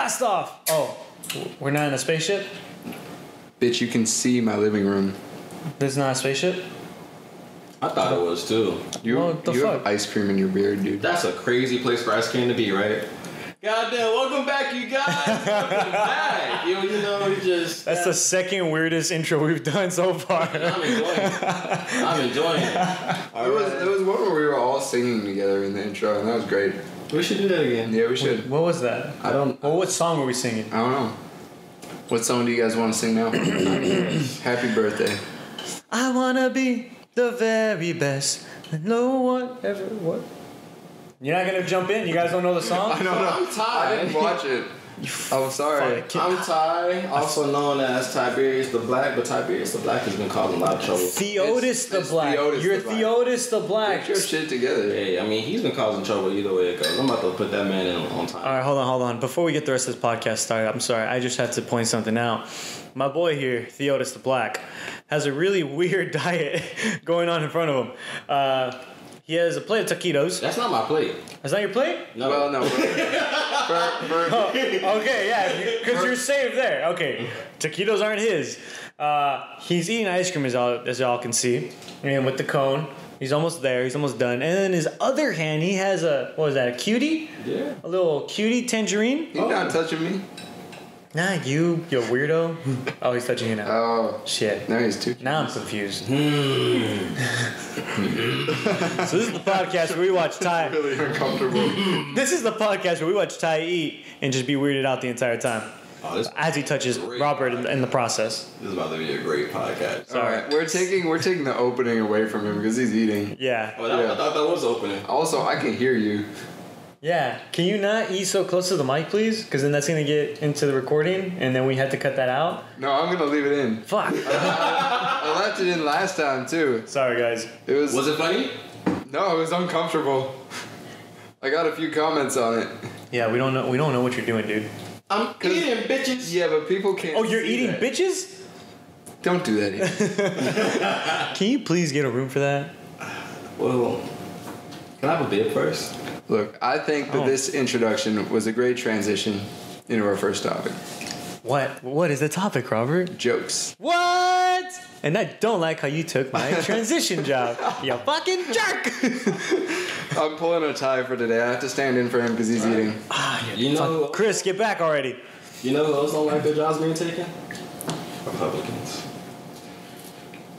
Blast off! Oh, we're not in a spaceship? Bitch, you can see my living room. This is not a spaceship? I thought it was too. You have ice cream in your beard, dude. That's a crazy place for ice cream to be, right? Goddamn, welcome back, you guys. Welcome back. You know, we just... That's the second weirdest intro we've done so far. I'm enjoying it. There was one where we were all singing together in the intro, and that was great. We should do that again. Yeah, we should. What was that? Well, what song were we singing? I don't know. What song do you guys want to sing now? Happy birthday. I wanna be the very best. No one ever... What? You're not gonna jump in? You guys don't know the song? I don't know. I'm Ty. I didn't watch it. I'm sorry. I'm Ty, also known as Tiberius the Black, but Tiberius the Black has been causing a lot of trouble. Theotis the Black. You're Theotis the Black. Get your shit together. Hey, I mean, he's been causing trouble either way it goes. I'm about to put that man in on time. All right, hold on. Before we get the rest of this podcast started, I'm sorry. I just had to point something out. My boy here, Theotis the Black, has a really weird diet going on in front of him. He has a plate of taquitos. That's not my plate. That's not your plate? No. Well, no. Okay, yeah, because you're saved there. Okay, taquitos aren't his. He's eating ice cream as y'all can see, and with the cone. He's almost there. He's almost done. And then his other hand, he has a cutie? Yeah. A little cutie tangerine. He's not touching me. Nah, you weirdo. Oh, he's touching you now. Oh. Shit. Now he's too. Now I'm confused. So this is the podcast where we watch Ty. Really uncomfortable. This is the podcast where we watch Ty eat and just be weirded out the entire time. As he touches Robert in the process. This is about to be a great podcast. All right, we're taking the opening away from him because he's eating. Yeah. Oh, I thought that was opening. Also, I can hear you. Yeah. Can you not eat so close to the mic, please? Because then that's going to get into the recording, and then we had to cut that out. No, I'm going to leave it in. Fuck. I left it in last time, too. Sorry, guys. Was it funny? No, it was uncomfortable. I got a few comments on it. Yeah, we don't know what you're doing, dude. I'm eating, bitches. Yeah, but people can't. Oh, you're eating that. Bitches? Don't do that either. Can you please get a room for that? Well, can I have a bid first? Look, I think that this introduction was a great transition into our first topic. What is the topic, Robert? Jokes. What? And I don't like how you took my transition job. You fucking jerk! I'm pulling a tie for today. I have to stand in for him because he's eating. You know, Chris, get back already. You know who else don't like their jobs being taken? Republicans.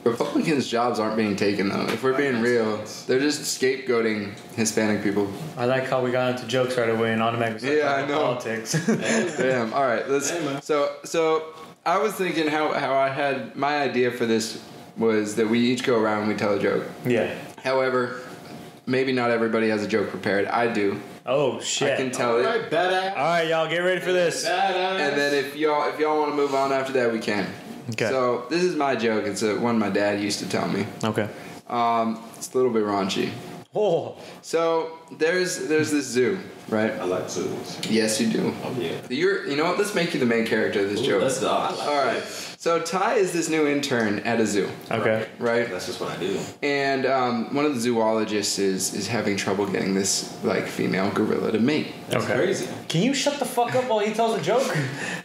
Republicans' jobs aren't being taken, though. If we're being real, they're just scapegoating Hispanic people. I like how we got into jokes right away and automatically I know. Politics. Damn. All right. So I was thinking how I had my idea for this was that we each go around and we tell a joke. Yeah. However, maybe not everybody has a joke prepared. I do. Oh shit! I can tell it. Right, badass. All right, y'all, get ready for this. Badass. And then if y'all want to move on after that, we can. Okay. So this is my joke. It's one my dad used to tell me. Okay. It's a little bit raunchy. Oh. So there's this zoo, right? I like zoos. Yes, you do. Oh yeah. You know what? Let's make you the main character of this joke. Let's go. All right. So Ty is this new intern at a zoo. Okay. Right. That's just what I do. And one of the zoologists is having trouble getting this female gorilla to mate. That's crazy. Can you shut the fuck up while he tells a joke?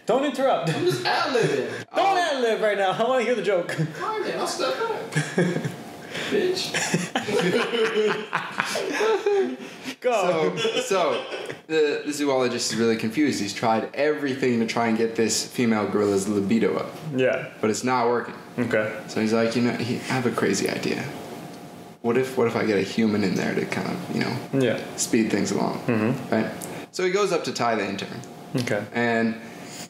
Don't interrupt. I'm just ad-libbing. Don't ad-lib right now. I want to hear the joke. All right, then, I'll step back. Bitch. Go. So the zoologist is really confused. He's tried everything to try and get this female gorilla's libido up, Yeah. but it's not working. Okay. So he's like, I have a crazy idea. What if I get a human in there to kind of, Yeah. speed things along, right? So he goes up to Ty the intern, Okay. and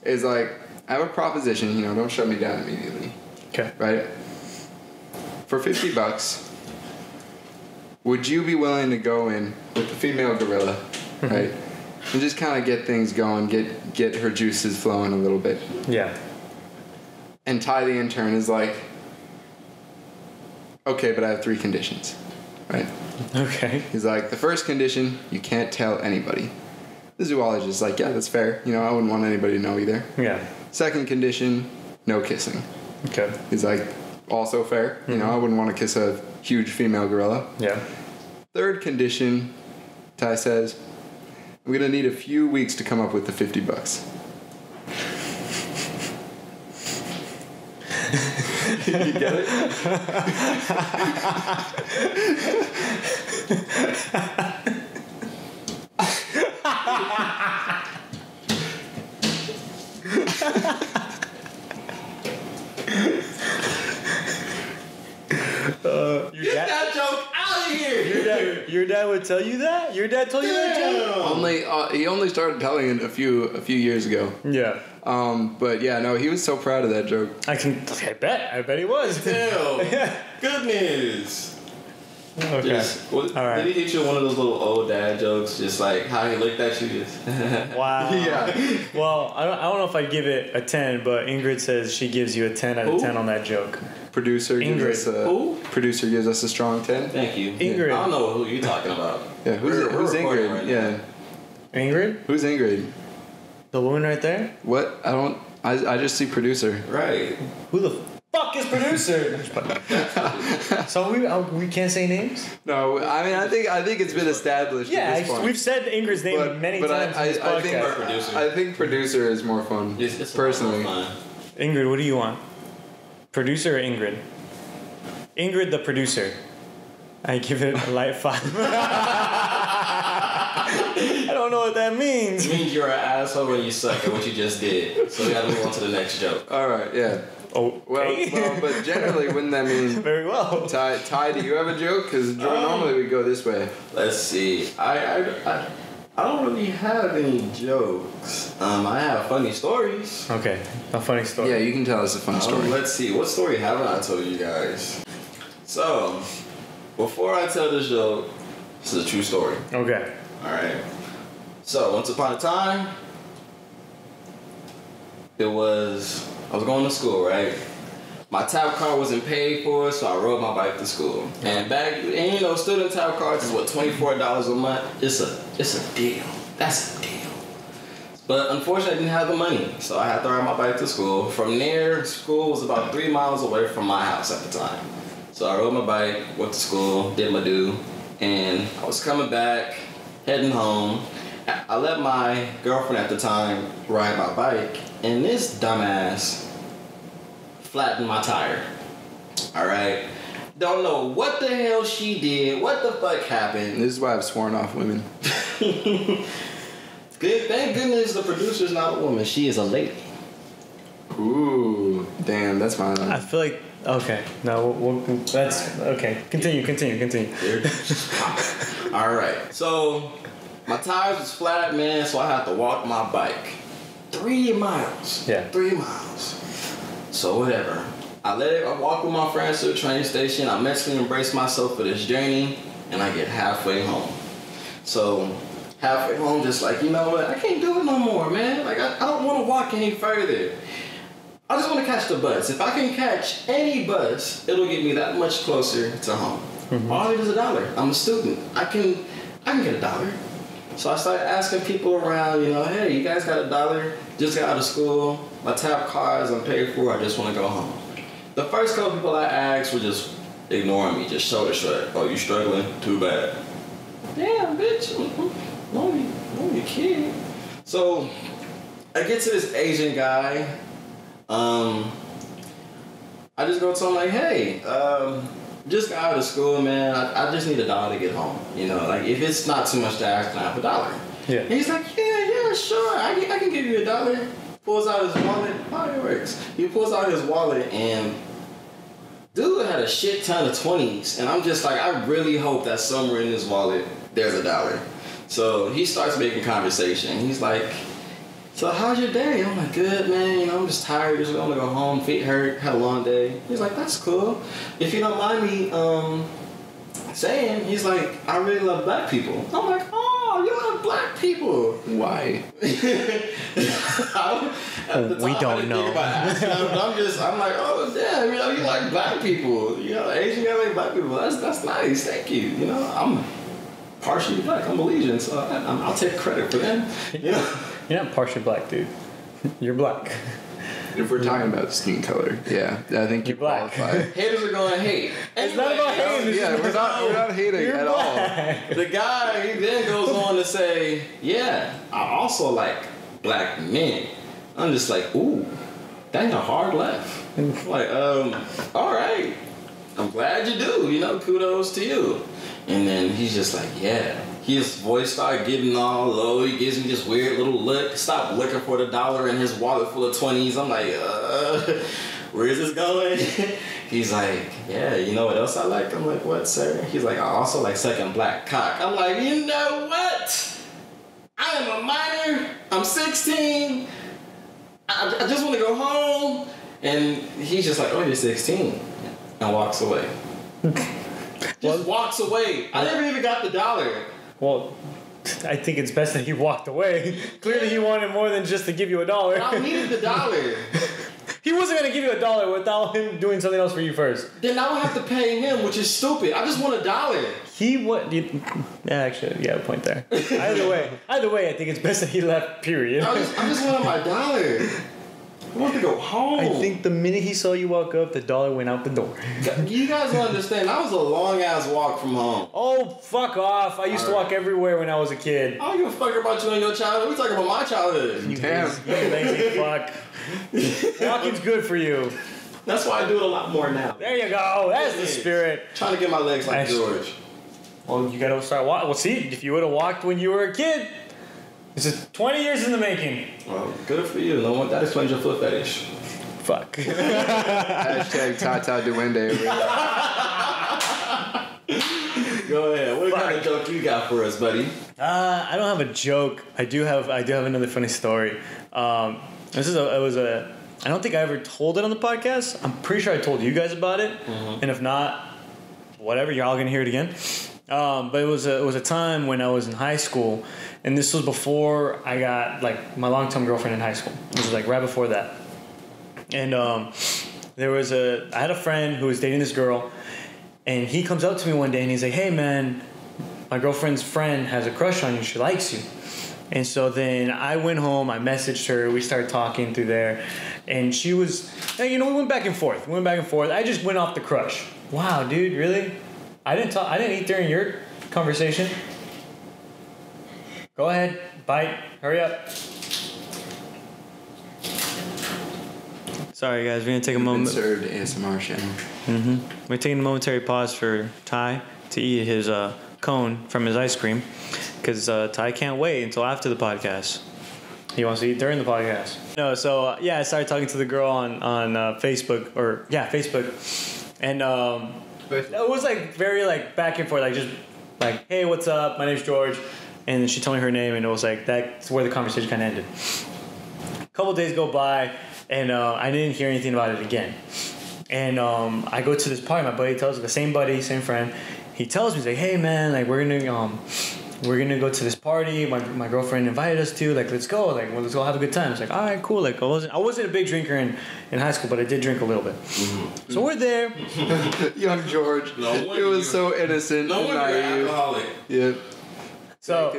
is like, I have a proposition. Don't shut me down immediately, Okay. right? For $50, would you be willing to go in with the female gorilla, right, and just kind of get things going, get her juices flowing a little bit? Yeah. And Ty the intern is like, okay, but I have 3 conditions, right? Okay. He's like, the first condition, you can't tell anybody. The zoologist is like, yeah, that's fair. I wouldn't want anybody to know either. Yeah. Second condition, no kissing. Okay. He's like, also fair. I wouldn't want to kiss a huge female gorilla. Yeah. Third condition, Ty says, I'm going to need a few weeks to come up with the $50. You get it? Get that joke out of here. Your dad would tell you that? Your dad told you that joke? He only started telling it a few years ago. Yeah. But yeah, no, he was so proud of that joke. I bet he was. Damn. Goodness. Okay. All right. Did he hit you with one of those little old dad jokes? Just like how he looked at you. Just Wow. Yeah. Well, I don't know if I'd give it a 10, but Ingrid says she gives you a 10 out of 10 on that joke. Producer gives us a strong 10. Thank you. Ingrid. I don't know who you're talking about. Yeah, who's recording Ingrid? right Yeah. now. Ingrid? Who's Ingrid? The woman right there? What? I just see producer. Right. Who the fuck is producer? So we can't say names? No, I mean I think it's been established. at this point. We've said Ingrid's name many times in this podcast. I think producer is more fun. It's personally. more fun. Ingrid, what do you want? Producer or Ingrid? Ingrid the producer. I give it a light 5. I don't know what that means. It means you're an asshole when you suck at what you just did. So we gotta move on to the next joke. All right, yeah. Oh, Well, but generally, wouldn't that mean very well? Ty, do you have a joke? Because normally we go this way. Let's see. I don't really have any jokes. I have funny stories. Okay, a funny story. Yeah, you can tell us a fun story. Let's see. What story haven't I told you guys? So, before I tell this joke, this is a true story. Okay. All right. So, once upon a time, I was going to school, right? My tap card wasn't paid for, so I rode my bike to school. And student tap cards is what, $24 a month? It's a deal. That's a deal. But unfortunately, I didn't have the money, so I had to ride my bike to school. From there, school was about 3 miles away from my house at the time. So I rode my bike, went to school, did my due, and I was coming back, heading home. I let my girlfriend at the time ride my bike, and this dumbass flattened my tire. All right. Don't know what the hell she did. What the fuck happened? This is why I've sworn off women. Thank goodness the producer's not a woman. She is a lady. Ooh, damn, that's my line. I feel like okay. No, that's okay. Continue. All right. So my tires was flat, man. So I had to walk my bike 3 miles. Yeah. 3 miles. So whatever. I walk with my friends to the train station. I mentally embrace myself for this journey, and I get halfway home. So halfway home, just like, you know what? I can't do it no more, man. Like I don't want to walk any further. I just want to catch the bus. If I can catch any bus, it'll get me that much closer to home. Mm-hmm. All I need is $1. I'm a student. I can get $1. So I started asking people around, hey, you guys got $1? Just got out of school. My tap cards I'm paid for. I just want to go home. The first couple people I asked were just ignoring me, just shoulder shrug. Oh, you struggling? Too bad. Damn, bitch. Only a kid. So I get to this Asian guy. I just go to him like, hey, just got out of school, man. I just need $1 to get home. Like if it's not too much to ask, can I have $1? Yeah. And he's like, yeah, sure. I can give you $1. Pulls out his wallet. Fireworks. He pulls out his wallet and dude had a shit ton of 20s. And I'm just like, I really hope that somewhere in his wallet there's $1. So he starts making conversation. He's like, so how's your day? I'm like, good, man. I'm just tired. Just want to go home. Feet hurt. Had a long day. He's like, that's cool. If you don't mind me saying, he's like, I really love black people. I'm like, oh, you love black people. Why? We don't know. I'm like, oh damn, you like black people. Asian guy like black people. That's nice. Thank you. I'm partially black. I'm Malaysian, so I'll take credit for them. You're not partially black, dude. You're black. If we're talking about skin color, yeah, I think you qualify. Haters are going to hate. It's not about hating. Yeah, we're not hating at all. The guy, he then goes on to say, yeah, I also like black men. I'm just like, ooh, that ain't a hard left. I'm like, all right. I'm glad you do. You know, kudos to you. And then he's just like, yeah. His voice started getting all low. He gives me this weird little look. Stop looking for the dollar in his wallet full of 20s. I'm like, where is this going? He's like, yeah, you know what else I like? I'm like, what, sir? He's like, I also like sucking black cock. I'm like, you know what? I am a minor. I'm 16. I just want to go home. And he's just like, oh, you're 16. And walks away. Just walks away. I never even got the dollar. Well, I think it's best that he walked away. Clearly he wanted more than just to give you $1. I needed the dollar. He wasn't going to give you $1 without him doing something else for you first. Then I would have to pay him, which is stupid. I just want $1. He what? Actually, yeah, point there. Either way, I think it's best that he left. Period. I just wanted my dollar. I want to go home. I think the minute he saw you walk up, the dollar went out the door. You guys don't understand. That was a long ass walk from home. Oh, fuck off! I used to walk everywhere when I was a kid. I don't give a fuck about you and your childhood. We talking about my childhood. You lazy fuck. Walking's good for you. That's why I do it a lot more now. There you go. That's the spirit. Trying to get my legs like George. Well, you gotta start walking. Well, see, if you would have walked when you were a kid, this is 20 years in the making. Well, good for you. No one that explains your foot fetish. Fuck. Hashtag Tata Duende. Go ahead. What kind of joke you got for us, buddy? I don't have a joke. I do have another funny story. I don't think I ever told it on the podcast. I'm pretty sure I told you guys about it. Mm-hmm. And if not, whatever, you're all gonna hear it again. But it was a time when I was in high school, and this was before I got like my long-term girlfriend in high school. It was like right before that. And I had a friend who was dating this girl, and he comes up to me one day and he's like, "Hey man, my girlfriend's friend has a crush on you. She likes you." And so then I went home, I messaged her, we started talking through there, and she was, we went back and forth. I just went off the crush. Wow, dude, really? I didn't eat during your conversation. Go ahead, bite, hurry up. Sorry guys, we're gonna take a moment. Served ASMR channel. Mm-hmm. We're taking a momentary pause for Ty to eat his cone from his ice cream, because Ty can't wait until after the podcast. He wants to eat during the podcast. No, so I started talking to the girl on Facebook, Facebook, and it was like very like back and forth, like just like, "Hey, what's up? My name's George," and she told me her name, and it was like that's where the conversation kind of ended. A couple days go by, and I didn't hear anything about it again. And I go to this party. My buddy tells me, the same buddy, same friend. He tells me, he's like, "Hey man, like we're gonna go to this party. My girlfriend invited us to. Like, let's go. Like, let's go have a good time." It's like, all right, cool. Like, I wasn't a big drinker in high school, but I did drink a little bit. Mm-hmm. So we're there. Young George. It was so innocent. No wonder you're an alcoholic. Yep. So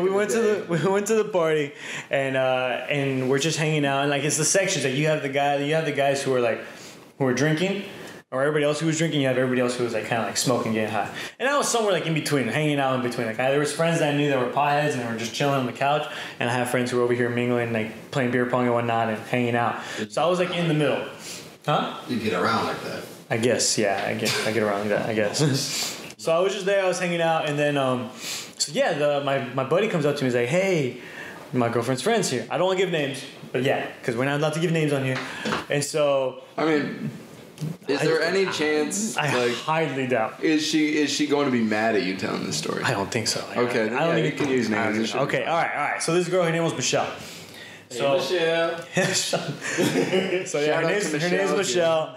we went to the party, and we're just hanging out, and like it's the sections that you have the guys who are drinking, or everybody else who was drinking. You have everybody else who was like kind of like smoking, getting high, and I was somewhere like in between, hanging out in between. Like there was friends that I knew that were potheads and they were just chilling on the couch, and I have friends who were over here mingling, like playing beer pong and whatnot, and hanging out. So I was like in the middle. Huh? You get around like that. I guess, yeah. I get around like that, I guess. So I was just there. I was hanging out, and then my buddy comes up to me. He's like, "Hey, my girlfriend's friend's here." I don't want to give names, but yeah, because we're not allowed to give names on here. And so, I mean, is there any chance? I highly doubt. Is she going to be mad at you telling this story? I don't think so. Okay, then, I don't think you can use names. Okay, all right. So this girl, her name was Michelle. So Michelle. So yeah, her name's Michelle,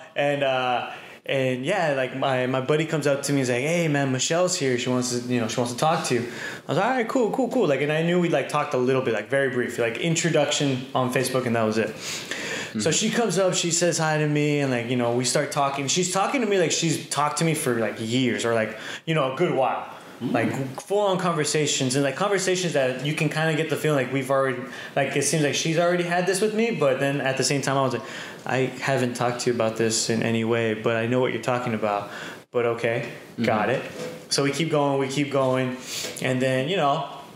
and yeah, like my buddy comes up to me. He's like, "Hey man, Michelle's here. She wants to talk to you." I was like, "All right, cool." Like, and I knew we like talked a little bit, like very brief, like introduction on Facebook, and that was it. Mm-hmm. So she comes up, she says hi to me, and like we start talking. She's talking to me like she's talked to me for like years or like a good while. Mm-hmm. Like full-on conversations, and like conversations that you can kind of get the feeling like we've already, like it seems like she's already had this with me, but then at the same time I was like, I haven't talked to you about this in any way, but I know what you're talking about. But okay, got it. So we keep going, and then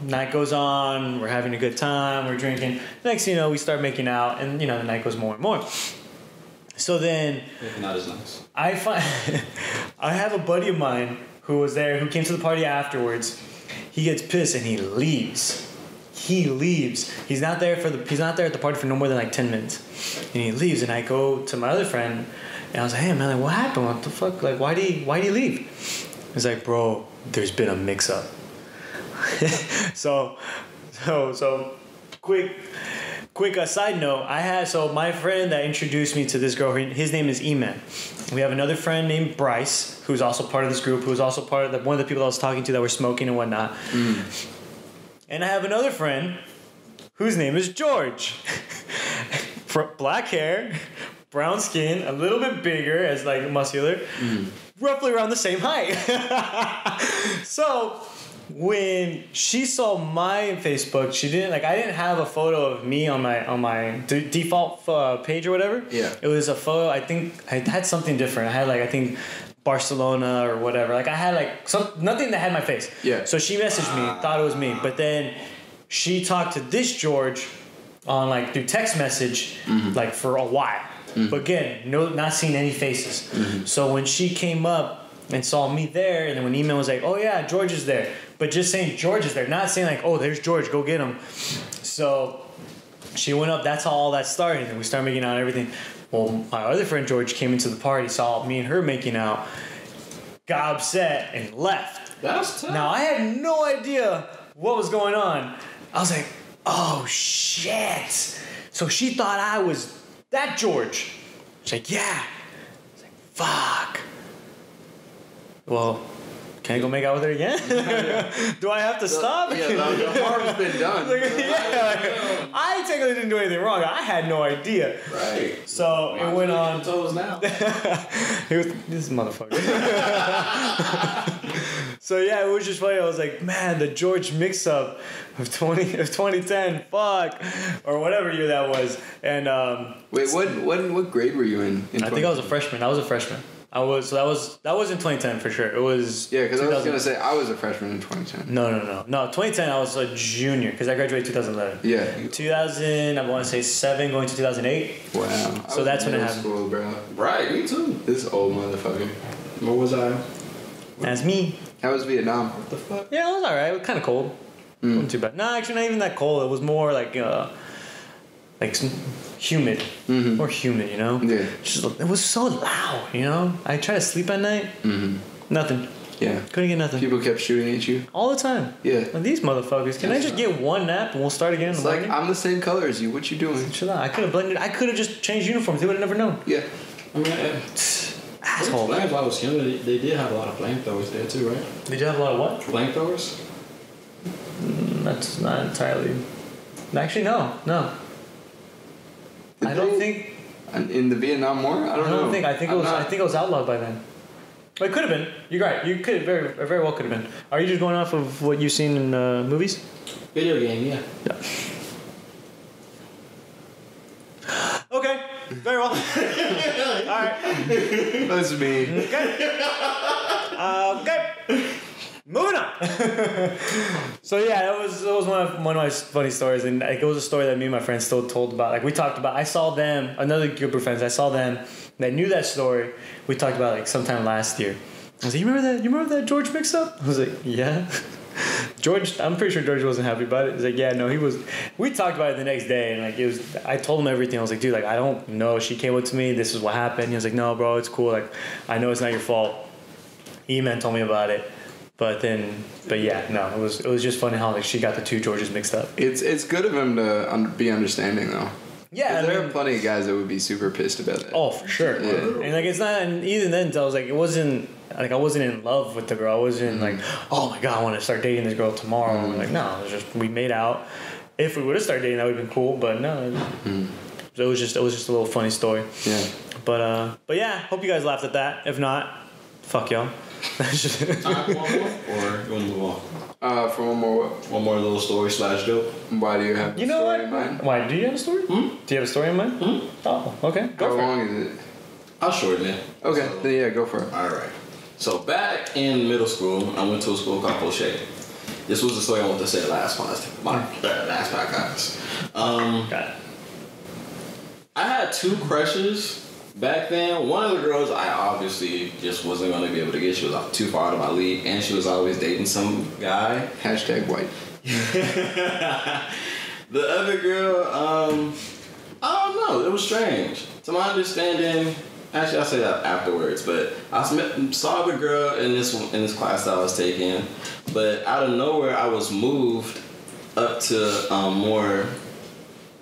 night goes on, we're having a good time, we're drinking. Next thing you know, we start making out, and the night goes more and more. So then Maybe not as nice. I have a buddy of mine who was there, who came to the party afterwards. He gets pissed and he leaves. He's not there at the party for no more than like 10 minutes. And he leaves, and I go to my other friend and I was like, hey man, like, what happened? What the fuck? Like, why'd he leave? He's like, bro, there's been a mix up. So quick side note, my friend that introduced me to this girl, his name is Eman. We have another friend named Bryce, who's also part of this group, who's also part of one of the people I was talking to that were smoking and whatnot. And I have another friend whose name is George. Black hair, brown skin, a little bit bigger, as like muscular, roughly around the same height. So when she saw my Facebook, I didn't have a photo of me on my default page or whatever. Yeah. It was a photo. I think I had something different. I had I think Barcelona or whatever. Like I had nothing that had my face. Yeah. So she messaged me, thought it was me, but then she talked to this George on through text message for a while. But again, not seeing any faces. So when she came up and saw me there, and then when email was like, oh yeah, George is there, but just saying George is there, not saying oh, there's George, go get him. So she went up, that's how all that started, and we started making out and everything. Well, my other friend George came into the party, saw me and her making out, got upset, and left. That's tough. Now, I had no idea what was going on. I was like, oh, shit. So she thought I was that George. She's like, yeah. I was like, fuck. Well, can I go make out with her again? Do I have to stop? Yeah, the harm's been done. I technically didn't do anything wrong. I had no idea. Right. So it went on. Toes now. It was this motherfucker. So yeah, it was just funny. I was like, man, the George mix-up of 2010, fuck, or whatever year that was. And wait, what grade were you in I think I was a freshman. That was in 2010 for sure. It was because I was gonna say I was a freshman in 2010. No. 2010 I was a junior because I graduated 2011. Yeah. 2000 I want to say 7 going to 2008. Wow. So that's when it happened. School, bro. Right, me too. This old motherfucker. Where was I? That's me. How was Vietnam? What the fuck? Yeah, it was alright. It was kind of cold. Wasn't too bad. No, actually not even that cold. It was more humid. More humid, you know? Yeah. It was so loud, you know? I tried to sleep at night. Nothing. Yeah. Couldn't get nothing. People kept shooting at you? All the time. Yeah. Like, these motherfuckers. Can I just get one nap and we'll start again in the morning? I'm the same color as you. What you doing? Chill out. I could have blended. I could have just changed uniforms. They would have never known. Yeah. I mean, Asshole. While I was younger, they did have a lot of flamethrowers there too, right? Did you have a lot of what? Flamethrowers? That's not entirely. Actually, no. I don't think. In the Vietnam War? I don't know. I think it was outlawed by then. It could have been. You're right. You could very, very well could have been. Are you just going off of what you've seen in movies? Video game, yeah. Okay. Very well. All right. That's me. Okay. Moving on. So yeah, it was one of my funny stories, and it was a story that me and my friends still told about. We talked about. I saw them, another group of friends. I saw them. They knew that story. We talked about sometime last year. I was like, you remember that George mix-up? I was like, yeah. George, I'm pretty sure George wasn't happy about it. He's like, yeah, no, he was. We talked about it the next day, and it was. I told him everything. I was like, dude, I don't know. She came up to me. This is what happened. He was like, no, bro, it's cool. I know it's not your fault. E-Man told me about it. But yeah, no, it was just funny how she got the two Georges mixed up. It's good of him to be understanding though. Yeah, there are plenty of guys that would be super pissed about that. Oh, for sure. Yeah. And it's not. And even then, I was like, it wasn't. I wasn't in love with the girl. I wasn't oh my god, I want to start dating this girl tomorrow. I'm like, no, it was just we made out. If we would have started dating, that would have been cool. But no, it was just a little funny story. Yeah. But yeah, hope you guys laughed at that. If not, fuck y'all. Or you want to move on? For one more. One more little story / joke. Why do you have a story in mind? Why do you have a story? Do you have a story in mind? Oh, okay. How long is it? I'll shorten it. Okay, then yeah, go for it. All right. So back in middle school, I went to a school called Crochet. This was the story I wanted to say last podcast. Got it. I had two crushes back then, one of the girls I obviously just wasn't going to be able to get. She was too far out of my league, and she was always dating some guy. #white. The other girl, I don't know. It was strange. To my understanding, actually I'll say that afterwards, but I saw the girl in this class that I was taking, but out of nowhere I was moved up to more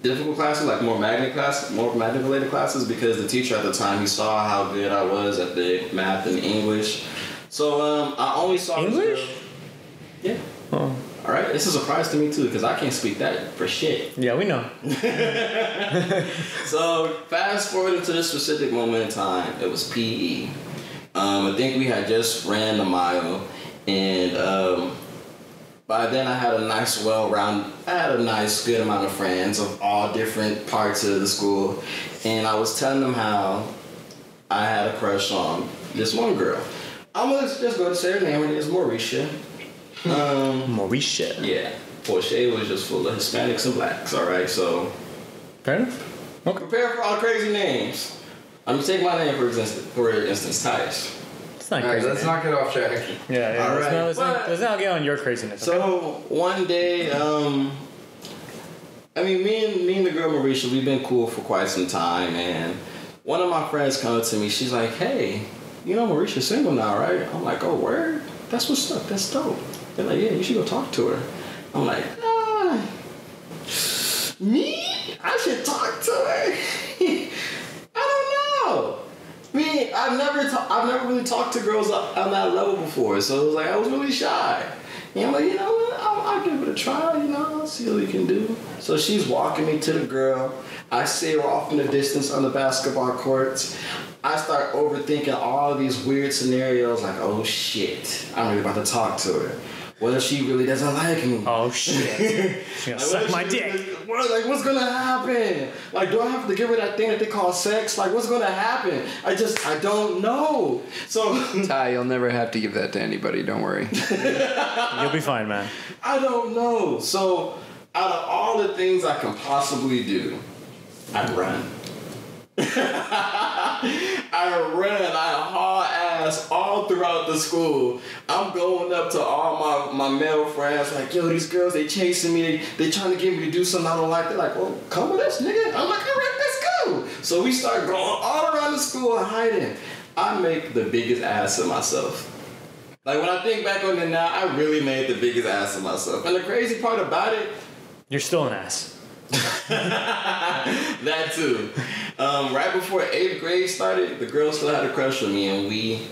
difficult classes, like more magnet related classes, because the teacher at the time, he saw how good I was at the math and English. So I only saw English? This girl. Yeah. Oh. All right, it's a surprise to me too, because I can't speak that for shit. Yeah, we know. So fast forward to this specific moment in time, it was PE. I think we had just ran the mile, and by then I had a nice good amount of friends of all different parts of the school, and I was telling them how I had a crush on this one girl. I'm gonna just go to say her name. Her name is Mauricia. Mauricia. Yeah. Porsche was just full of Hispanics and blacks, alright? So Fair enough. Okay. prepare for all crazy names. I'm gonna take my name for instance, Tice. It's not All right, crazy. let's not get off track. Yeah. All right. Let's not get on your craziness. Okay? So one day, me and the girl Mauricia, we've been cool for quite some time, and one of my friends comes to me, she's like, hey, you know Mauricia's single now, right? I'm like, oh, word? That's what's up, that's dope. They're like, yeah, you should go talk to her. I'm like, me? I should talk to her? I don't know. I've never really talked to girls on that level before, so it was like I was really shy. And I'm like, you know what? I'll give it a try. I'll see what we can do. So she's walking me to the girl. I see her off in the distance on the basketball courts. I start overthinking all of these weird scenarios, like, oh shit, I'm really about to talk to her. What if she really doesn't like me? Oh shit. She gonna suck my dick. What's gonna happen? Like, do I have to give her that thing that they call sex? Like, what's gonna happen? I don't know. So Ty, you'll never have to give that to anybody, don't worry. You'll be fine, man. I don't know. So out of all the things I can possibly do, I run. I haul ass all throughout the school. I'm going up to all my male friends like, yo, these girls, they chasing me. They trying to get me to do something I don't like. They're like, well, come with us, nigga. I'm like, all right, let's go. So we start going all around the school hiding. I make the biggest ass of myself. Like, when I think back on it now, I really made the biggest ass of myself. And the crazy part about it, You're still an ass. that too. Right before 8th grade started, the girl still had a crush on me, and we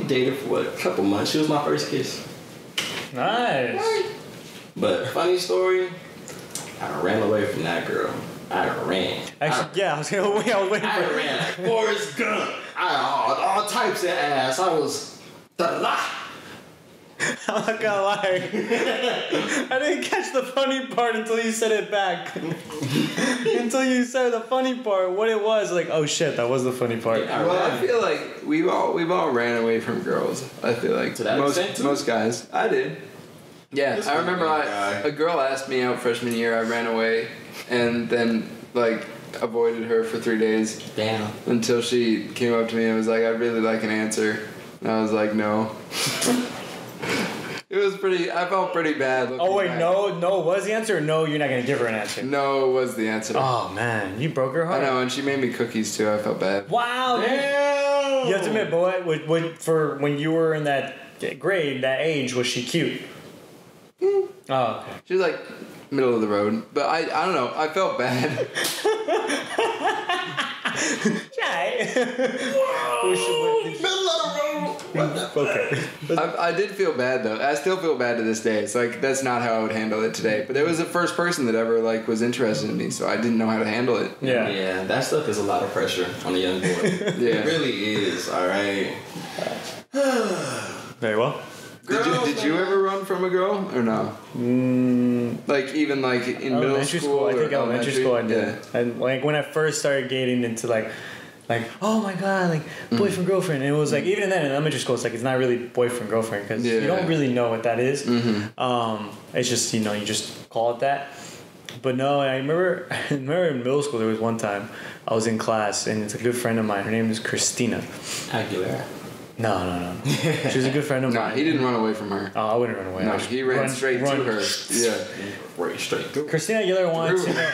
dated for a couple months. She was my first kiss. Nice. But funny story, I ran away from that girl. I ran. Actually, I was waiting for I ran like Forrest Gump. I had all types of ass. I was da-da-da. I'm not gonna lie. I didn't catch the funny part until you said it back. Until you said the funny part, what it was, like, oh shit, that was the funny part. Yeah, Well, I feel like we've all ran away from girls. I feel like To that extent, too? most guys. I did. Yeah, This I remember was a guy. a girl asked me out freshman year. I ran away and then avoided her for 3 days Damn. until she came up to me and was like, "I'd really like an answer." And I was like, "No." I felt pretty bad. Oh wait, back. no was the answer? Or no, you're not gonna give her an answer. No was the answer. Oh man, you broke her I heart. know, and she made me cookies too. I felt bad. Wow. Damn. You have to admit, but for when you were in that grade, that age, was she cute? Oh, okay. She was like middle of the road, but I don't know. I felt bad. Middle of the road. Okay. I did feel bad though. I still feel bad to this day. It's like that's not how I would handle it today. But there was the first person that ever was interested in me, so I didn't know how to handle it. Yeah. Yeah, that stuff is a lot of pressure on a young boy. Yeah. It really is, alright? Very well. Did you ever run from a girl or no? Like even in middle Elementary school. I think or elementary school I did. Yeah. And when I first started getting into like oh my god, boyfriend girlfriend, and it was even then in elementary school it's not really boyfriend girlfriend because you don't really know what that is. Mm-hmm. It's just you just call it that. But no, I remember in middle school there was one time I was in class and it's a good friend of mine. Her name is Christina. Aguilera. No. She was a good friend of mine. No, he didn't run away from her. Oh, I wouldn't run away. No, he ran straight to her. Yeah. Right straight through. Christina Aguilera wanted to know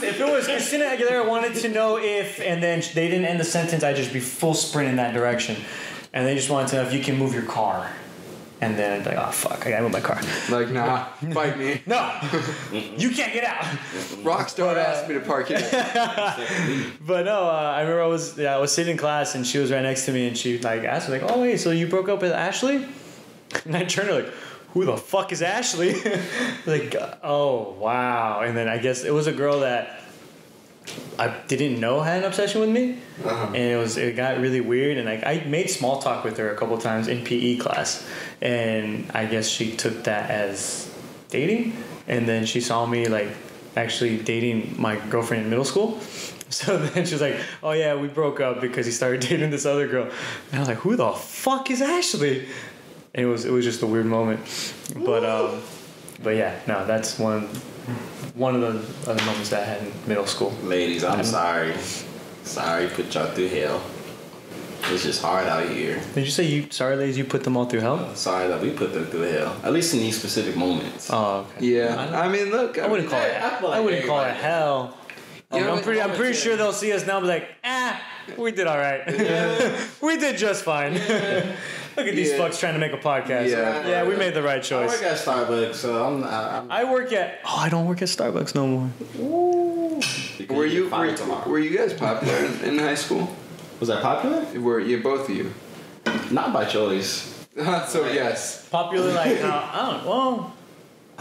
if it was Christina Aguilera wanted to know if, and then they didn't end the sentence, I'd just be full sprint in that direction, and they just wanted to know if you can move your car, and then I'd be like, oh fuck, I gotta move my car. Like, nah, fight me. No, you can't get out. Rockstar asked me to park it. But no, I remember I was sitting in class and she was right next to me and she like asked me like, oh wait, so you broke up with Ashley? And I turned to her like, who the fuck is Ashley? Like, oh wow. And then I guess it was a girl that I didn't know had an obsession with me, and it got really weird. And like I made small talk with her a couple times in PE class, and I guess she took that as dating. And then she saw me like actually dating my girlfriend in middle school. So then she was like, oh yeah, we broke up because he started dating this other girl. And I was like, who the fuck is Ashley? And it was just a weird moment. But yeah, no, that's one of the other moments that I had in middle school. Ladies, I'm sorry. Sorry, put y'all through hell. It's just hard out here. Did you say sorry ladies, you put them all through hell? Sorry that we put them through hell. At least in these specific moments. Oh, okay. Yeah. I mean, look. I wouldn't call it. I wouldn't call it hell. Yeah, I'm pretty sure they'll see us now and be like, we did all right. Yeah. We did just fine. Look at these fucks trying to make a podcast. Yeah, we made the right choice. I work at Starbucks, so I don't work at Starbucks no more. Were you guys popular in high school? Was that popular? Were you, both of you? Not by choice. So yes. Popular, like I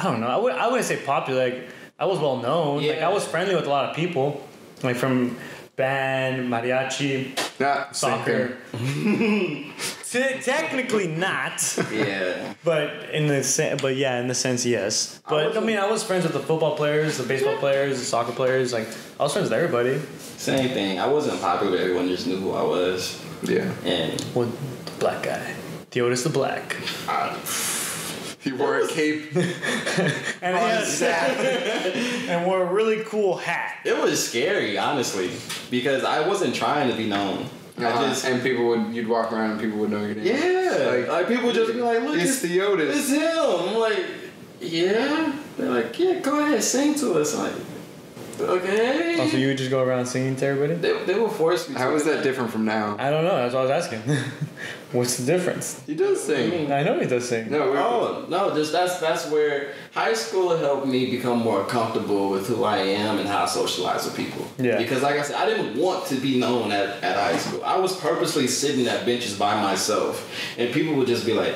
don't know. I wouldn't say popular. Like I was well known. Yeah. Like I was friendly with a lot of people, like from band, mariachi, soccer. Technically not. Yeah. But in the sense, yes. But I mean, I was friends with the football players, the baseball players, the soccer players. Like I was friends with everybody. Same thing. I wasn't popular. Everyone just knew who I was. Yeah. And the black guy, the Otis the Black. He wore a cape and and wore a really cool hat. it was scary, honestly, because I wasn't trying to be known. And you'd walk around and people would know your name. Yeah. Like people would just be like, look, it's the Otis. It's him. I'm like, yeah. They're like, yeah, go ahead, sing to us. I'm like, okay. Oh, so you would just go around singing to everybody? They would force me to. How is that different from now? I don't know. That's what I was asking. What's the difference? He does sing. I know he does sing. No, just that's where high school helped me become more comfortable with who I am and how I socialize with people. Yeah. Because like I said, I didn't want to be known at high school. I was purposely sitting at benches by myself, and people would just be like,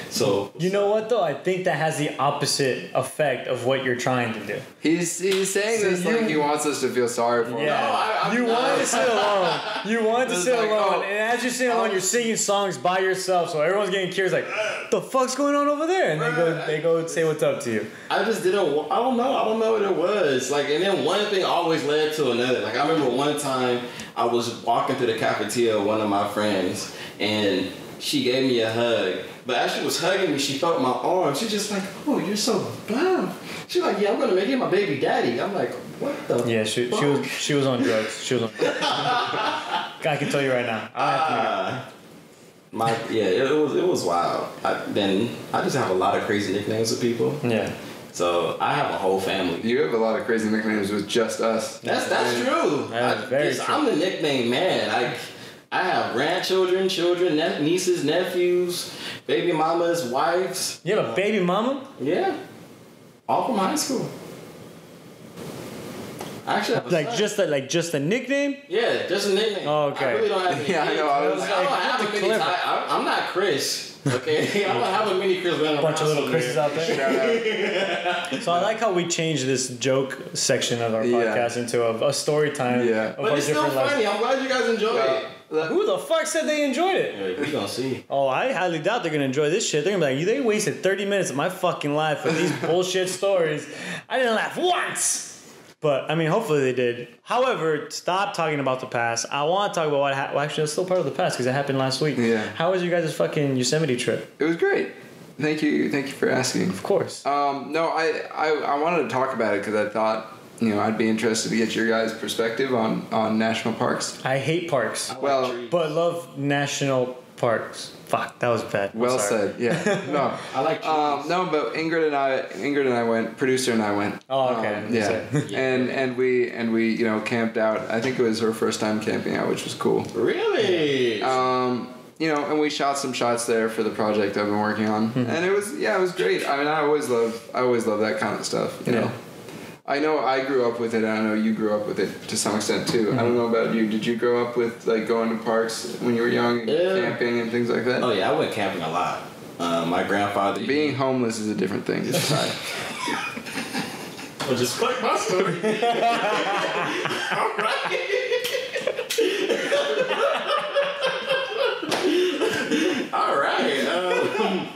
so. You know what though? I think that has the opposite effect of what you're trying to do. He's saying this like he wants us to feel sorry for him. Yeah. You wanted to sit alone. You wanted to sit alone, and as you're sitting alone, you're singing songs by yourself. So everyone's getting curious, like, "The fuck's going on over there?" And they go say what's up to you. I just didn't. I don't know what it was. Like, and then one thing always led to another. Like, I remember one time I was walking through the cafeteria with one of my friends, and she gave me a hug. But as she was hugging me, she felt my arm. She's just like, "Oh, you're so buff." She's like, "Yeah, I'm gonna make you my baby daddy." I'm like, "What the?" Yeah, she was on drugs. She was on. I can tell you right now. It was wild. I just have a lot of crazy nicknames with people. Yeah. So I have a whole family. You have a lot of crazy nicknames with just us. That's true. That's very true. I'm the nickname man. I have grandchildren, children, nieces, nephews, baby mamas, wives. You have a baby mama? Yeah. All from high school. I actually have a son. just a nickname? Yeah, just a nickname. Oh, okay. I really don't have any Yeah, I know. I don't have a mini. I'm not Chris. Okay, I don't have a mini Chris. A bunch of little Chris's out there. So I like how we changed this joke section of our podcast into a story time. Yeah. But it's still funny. I'm glad you guys enjoyed it. Who the fuck said they enjoyed it? We gonna see. Oh, I highly doubt they're gonna enjoy this shit. They're gonna be like, they wasted 30 minutes of my fucking life with these bullshit stories. I didn't laugh once. But, I mean, hopefully they did. However, stop talking about the past. I want to talk about what happened. Well, actually, it's still part of the past because it happened last week. Yeah. How was your guys' fucking Yosemite trip? It was great. Thank you for asking. Of course. No, I wanted to talk about it because I thought, I'd be interested to get your guys' perspective on national parks. I hate parks. But love national parks. Fuck, that was bad. Well said. Yeah. No. I like trees. No, but Ingrid and I went. Producer and I went. Oh, okay. Yeah. And we camped out. I think it was her first time camping out, which was cool. Really? And we shot some shots there for the project I've been working on, and it was great. I mean, I always love that kind of stuff. You know. I know I grew up with it. I know you grew up with it to some extent too. I don't know about you. Did you grow up with like going to parks when you were young, and camping and things like that? Oh yeah, I went camping a lot. My grandfather. Being homeless is a different thing. Well, just click my story. All right. All right.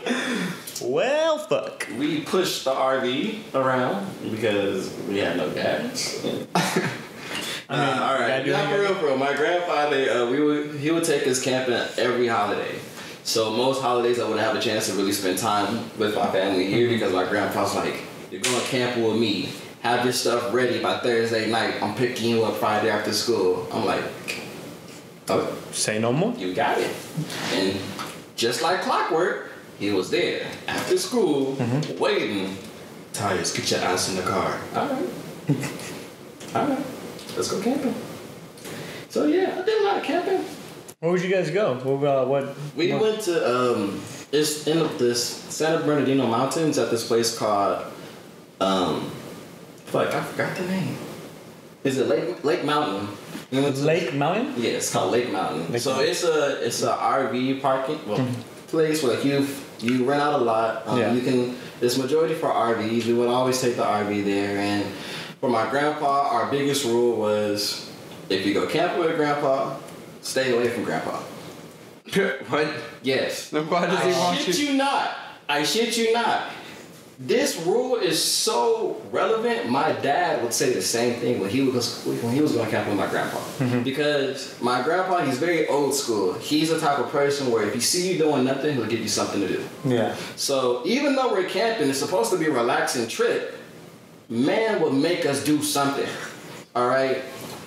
Well, fuck. We pushed the RV around because we had no gas. All right. Not for real. My grandfather, he would take us camping every holiday. So most holidays I wouldn't have a chance to really spend time with my family here because my grandpa's like, you're going camping with me. Have your stuff ready by Thursday night. I'm picking you up Friday after school. I'm like, oh, say no more. You got it. And just like clockwork, he was there after school, waiting. Tyus, get your ass in the car. All right. Let's go camping. So yeah, I did a lot of camping. Where would you guys go? We went to it's in this San Bernardino Mountains at this place called I forgot the name. Is it Lake Mountain? Lake Mountain? Yeah, it's called Lake Mountain. It's a RV parking place where you rent out a lot. It's majority for RVs. We would always take the RV there. And for my grandpa, our biggest rule was if you go camping with grandpa, stay away from grandpa. What? Yes. Then why does he want you? I shit you not. This rule is so relevant. My dad would say the same thing when he was going camping with my grandpa. Because my grandpa, he's very old school. He's the type of person where if he see you doing nothing, he'll give you something to do. Yeah. So even though we're camping, it's supposed to be a relaxing trip. Man would make us do something. All right.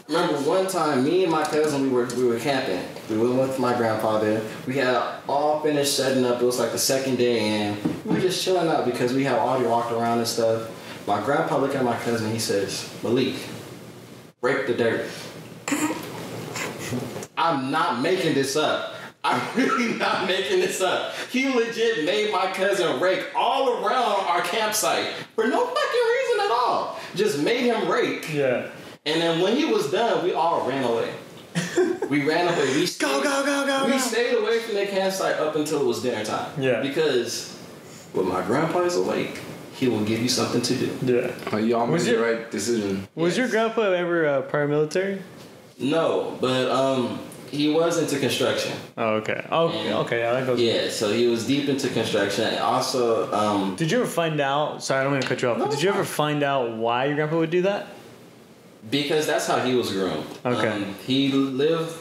Remember one time, me and my cousin, we were camping. We went with my grandfather. We had all finished setting up. It was like the second day, and we were just chilling out because we had already walked around and stuff. My grandpa looked at my cousin. He says, "Malik, break the dirt." I'm not making this up. I'm really not making this up. He legit made my cousin rake all around our campsite for no fucking reason at all. Just made him rake. Yeah. And then when he was done, we all ran away. We ran away. We stayed away from the campsite up until it was dinner time. Yeah. Because when my grandpa is awake, he will give you something to do. Yeah. Y'all made the right decision. Was your grandpa ever prior military? No, but he was into construction. Oh, okay. Okay. Yeah, that goes. Yeah, so he was deep into construction. And also, did you ever find out? Sorry, I don't mean to cut you off. No, did you ever find out why your grandpa would do that? Because that's how he was groomed. Okay. He lived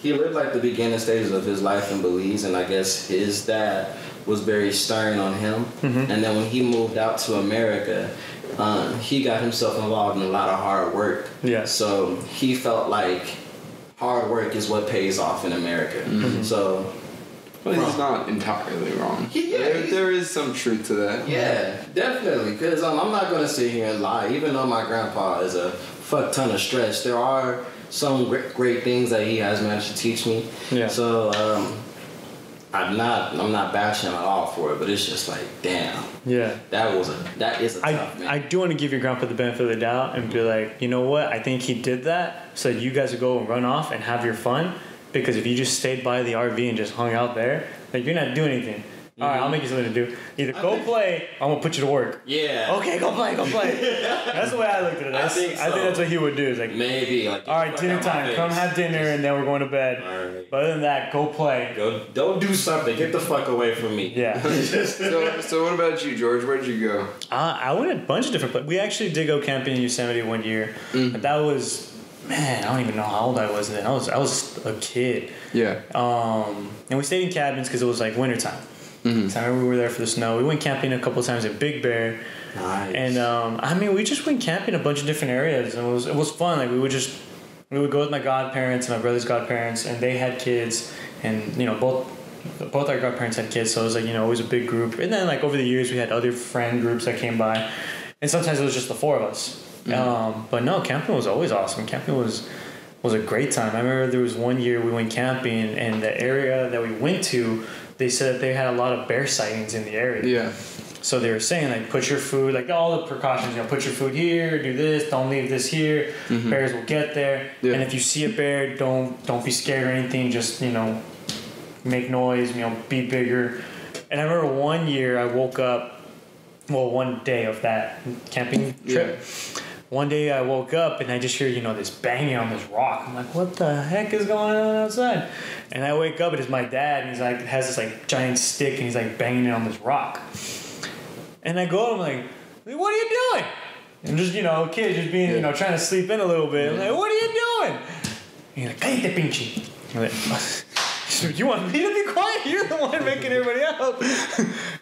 like the beginning stages of his life in Belize, and I guess his dad was very stern on him. And then when he moved out to America, he got himself involved in a lot of hard work. Yeah. So he felt like hard work is what pays off in America. So. But he's not entirely wrong. There is some truth to that. Yeah, definitely. Because I'm not going to sit here and lie. Even though my grandpa is a fuck ton of stress, there are some great things that he has managed to teach me. Yeah. So I'm not bashing him at all for it, but it's just like, damn. Yeah. That is a tough man. I do want to give your grandpa the benefit of the doubt and be like, you know what? I think he did that so that you guys would go and run off and have your fun. Because if you just stayed by the RV and just hung out there, like you're not doing anything. All right, I'll make you something to do. Either go play, or I'm gonna put you to work. Yeah. Okay, go play. That's the way I looked at it. I think that's what he would do. Is like maybe all right, dinner time. Come have dinner, and then we're going to bed. All right. But other than that, go play. Don't do something. Get the fuck away from me. Yeah. So what about you, George? Where did you go? I went a bunch of different places. We actually did go camping in Yosemite one year. But that was. Man, I don't even know how old I was then. I was a kid. Yeah. And we stayed in cabins because it was like wintertime. So I remember we were there for the snow. We went camping a couple of times at Big Bear. Nice. And we just went camping a bunch of different areas, and it was fun. Like we would go with my godparents and my brother's godparents, and they had kids, and both our godparents had kids, so it was like always a big group. And then like over the years we had other friend groups that came by, and sometimes it was just the four of us. But no, camping was always awesome. Camping was a great time. I remember there was one year we went camping, and the area that we went to, they said that they had a lot of bear sightings in the area. Yeah. So they were saying, like, put your food, like, all the precautions, put your food here, do this, don't leave this here, bears will get there. Yeah. And if you see a bear, don't be scared or anything, just, make noise, be bigger. And I remember one year I woke up, one day of that camping trip. Yeah. One day I woke up and I just hear, this banging on this rock. I'm like, what the heck is going on outside? And I wake up and it's my dad, and he's like, has this like giant stick, and he's like banging it on this rock. And I go up, I'm like, what are you doing? And just, kid just being, trying to sleep in a little bit. I'm like, what are you doing? And he's like, cállate, pinche. I'm like, you want me to be quiet? You're the one making everybody up.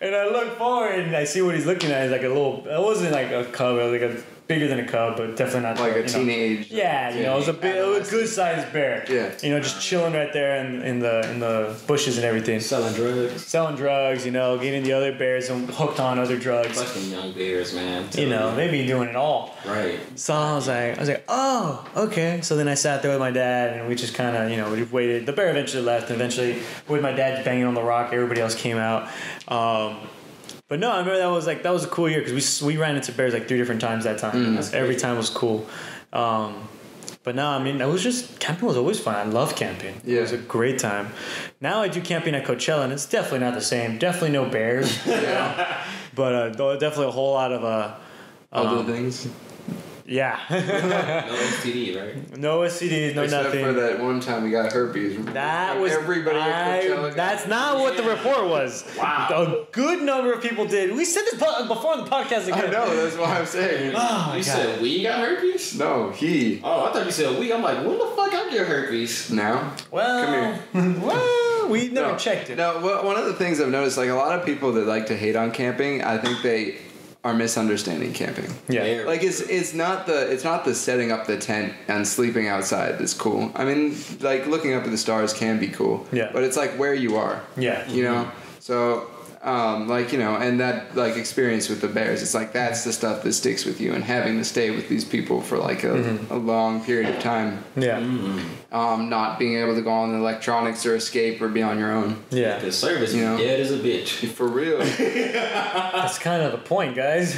And I look forward and I see what he's looking at. It's like it wasn't like a cub, it was like bigger than a cub, but definitely not like a teenage. Yeah, it was a good sized bear. Yeah. Just chilling right there in the bushes and everything. Selling drugs, getting the other bears and hooked on other drugs. Fucking young bears, man. Maybe doing it all. Right. So I was like, oh, okay. So then I sat there with my dad, and we just kind of, we waited. The bear eventually left, and eventually with my dad banging on the rock, everybody else came out. But no, I remember that was a cool year because we ran into bears like 3 different times that time. Every time was cool. But no, camping was always fun. I love camping. Yeah. It was a great time. Now I do camping at Coachella, and it's definitely not the same. Definitely no bears. But definitely a whole lot of other things. Yeah. No STD, right? No STDs, no Except nothing. for that one time we got herpes. That was everybody at Coachella. That's not what the report was. Wow. A good number of people did. We said this before on the podcast again. I know, that's what I'm saying. Oh, you said we got herpes? No, he. Oh, I thought you said we. I'm like, when the fuck I get herpes? Now? Well, come here. Well, we never checked it. No, well, one of the things I've noticed, like a lot of people that like to hate on camping, I think they are misunderstanding camping. Yeah. Like it's not the setting up the tent and sleeping outside that's cool. I mean, like looking up at the stars can be cool. Yeah. But it's like where you are. Yeah. So and that like experience with the bears, it's like that's the stuff that sticks with you, and having to stay with these people for like a long period of time. Yeah. Not being able to go on the electronics or escape or be on your own. Yeah. The service dead as a bitch. For real. That's kind of the point, guys.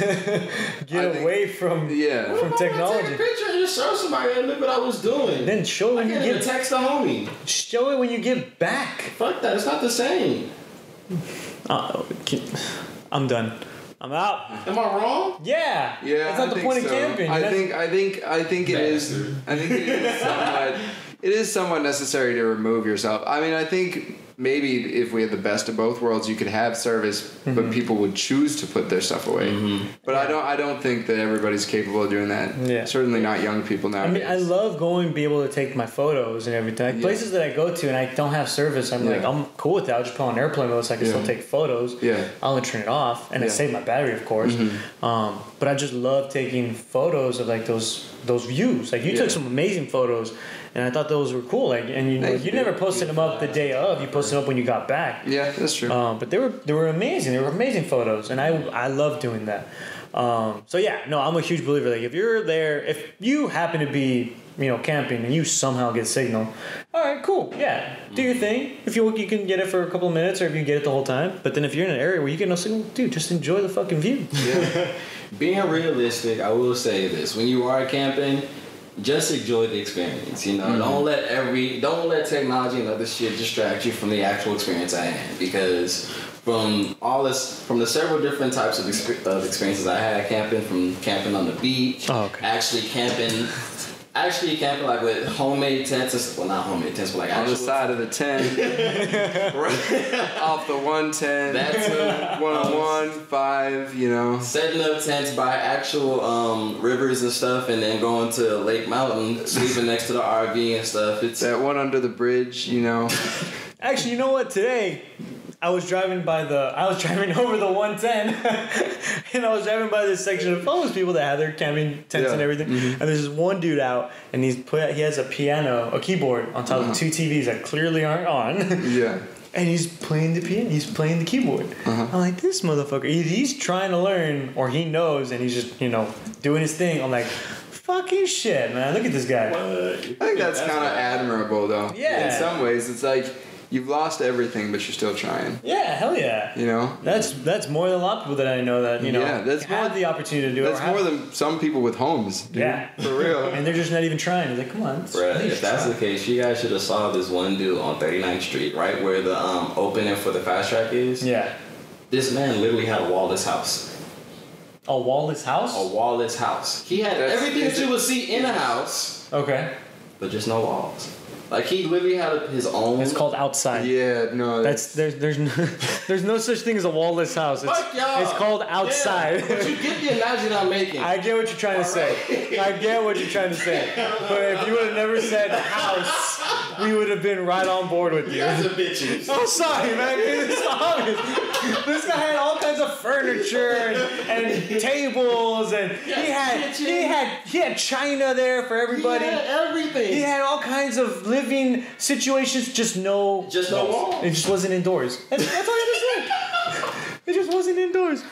Get away from technology. Take a picture and just show somebody and look what I was doing. Then show it when you get text the homie. Show it when you get back. Fuck that. It's not the same. I'm done. I'm out. Am I wrong? Yeah. Yeah. That's not the point of camping. I think it is. I think it is somewhat. It is somewhat necessary to remove yourself. I mean, I think maybe if we had the best of both worlds, you could have service, but people would choose to put their stuff away. But I don't think that everybody's capable of doing that. Yeah. Certainly not young people nowadays. I mean, I love be able to take my photos and everything. Like places that I go to and I don't have service, I'm like, I'm cool with that. I'll just put on airplane mode so I can still take photos. Yeah. I'll only turn it off, and I save my battery, of course. But I just love taking photos of like those views. Like you took some amazing photos. And I thought those were cool. Like, and you never posted them up the day of. You posted them up when you got back. Yeah, that's true. But they were amazing. They were amazing photos, and I love doing that. So yeah, no, I'm a huge believer. Like if you're there, if you happen to be camping and you somehow get signal, all right, cool, yeah, do your thing. If you can get it for a couple of minutes, or if you get it the whole time. But then if you're in an area where you get no signal, dude, just enjoy the fucking view. Yeah. Being realistic, I will say this: when you are camping, just enjoy the experience, Don't let technology and other shit distract you from the actual experience at hand. Because from the several different types of experiences I had camping, from camping on the beach, actually camping like with homemade tents, well, not homemade tents, but like on the side of the tent, off the 110, that's 101, 5, setting up tents by actual rivers and stuff, and then going to Lake Mountain, sleeping next to the RV and stuff. It's that one under the bridge, Actually, you know what? Today, I was driving over the 110, and I was driving by this section of homeless people that have their camping tents and everything. And there's this one dude out, and he has a keyboard on top of two TVs that clearly aren't on. Yeah. And he's playing the piano. He's playing the keyboard. I'm like, this motherfucker. He's trying to learn, or he knows, and he's just doing his thing. I'm like, fucking shit, man. Look at this guy. I think that's kind of admirable, though. Yeah. In some ways, it's like you've lost everything, but you're still trying. Yeah, hell yeah. That's more than a lot of people that I know that that's have the opportunity to do it. That's more than some people with homes. Dude. Yeah, for real. And they're just not even trying. They're like, come on. Bruh, if that's the case, you guys should have saw this one dude on 39th Street, right where the opening for the fast track is. Yeah. This man literally had a wallless house. A wallless house? A wallless house. He had everything that you would see in a house. Okay. But just no walls. Like he literally had his own. It's called outside. Yeah, no. There's no such thing as a wallless house. Fuck y'all. It's called outside. Yeah, but you get the analogy I'm making. I get what you're trying to say. I get what you're trying to say. But if you would have never said house, we would have been right on board with you. You guys are bitches. I'm sorry, man. It's obvious. This guy had all kinds of furniture and tables, and he had china there for everybody. He had everything. He had all kinds of living situations, just no walls. It just wasn't indoors. That's all I had to say. It just wasn't indoors.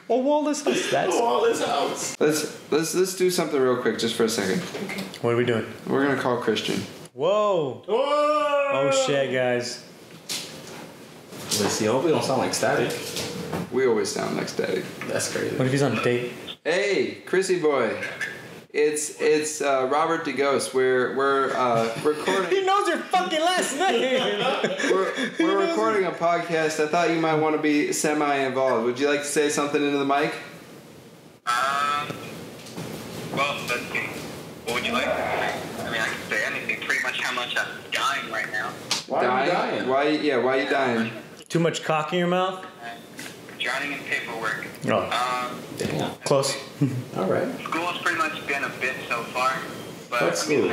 A wallless house. That's a wallless house. Let's do something real quick, just for a second. What are we doing? We're gonna call Christian. Whoa. Oh shit, guys. Let's see. Hopefully, don't sound like static. We always sound like static. That's crazy. What if he's on a date? Hey, Chrissy boy. It's Robert Geus. We're recording. He knows your fucking last name. we're recording a podcast. I thought you might want to be semi-involved. Would you like to say something into the mic? Well, let's see. What would you like to say? I mean, I can say anything. Pretty much how much I'm dying right now. Why are you dying? Why are you dying? Too much cock in your mouth? Drowning in paperwork. Oh. Damn. Close. All right. School's pretty much been a bit so far. But Fuck school.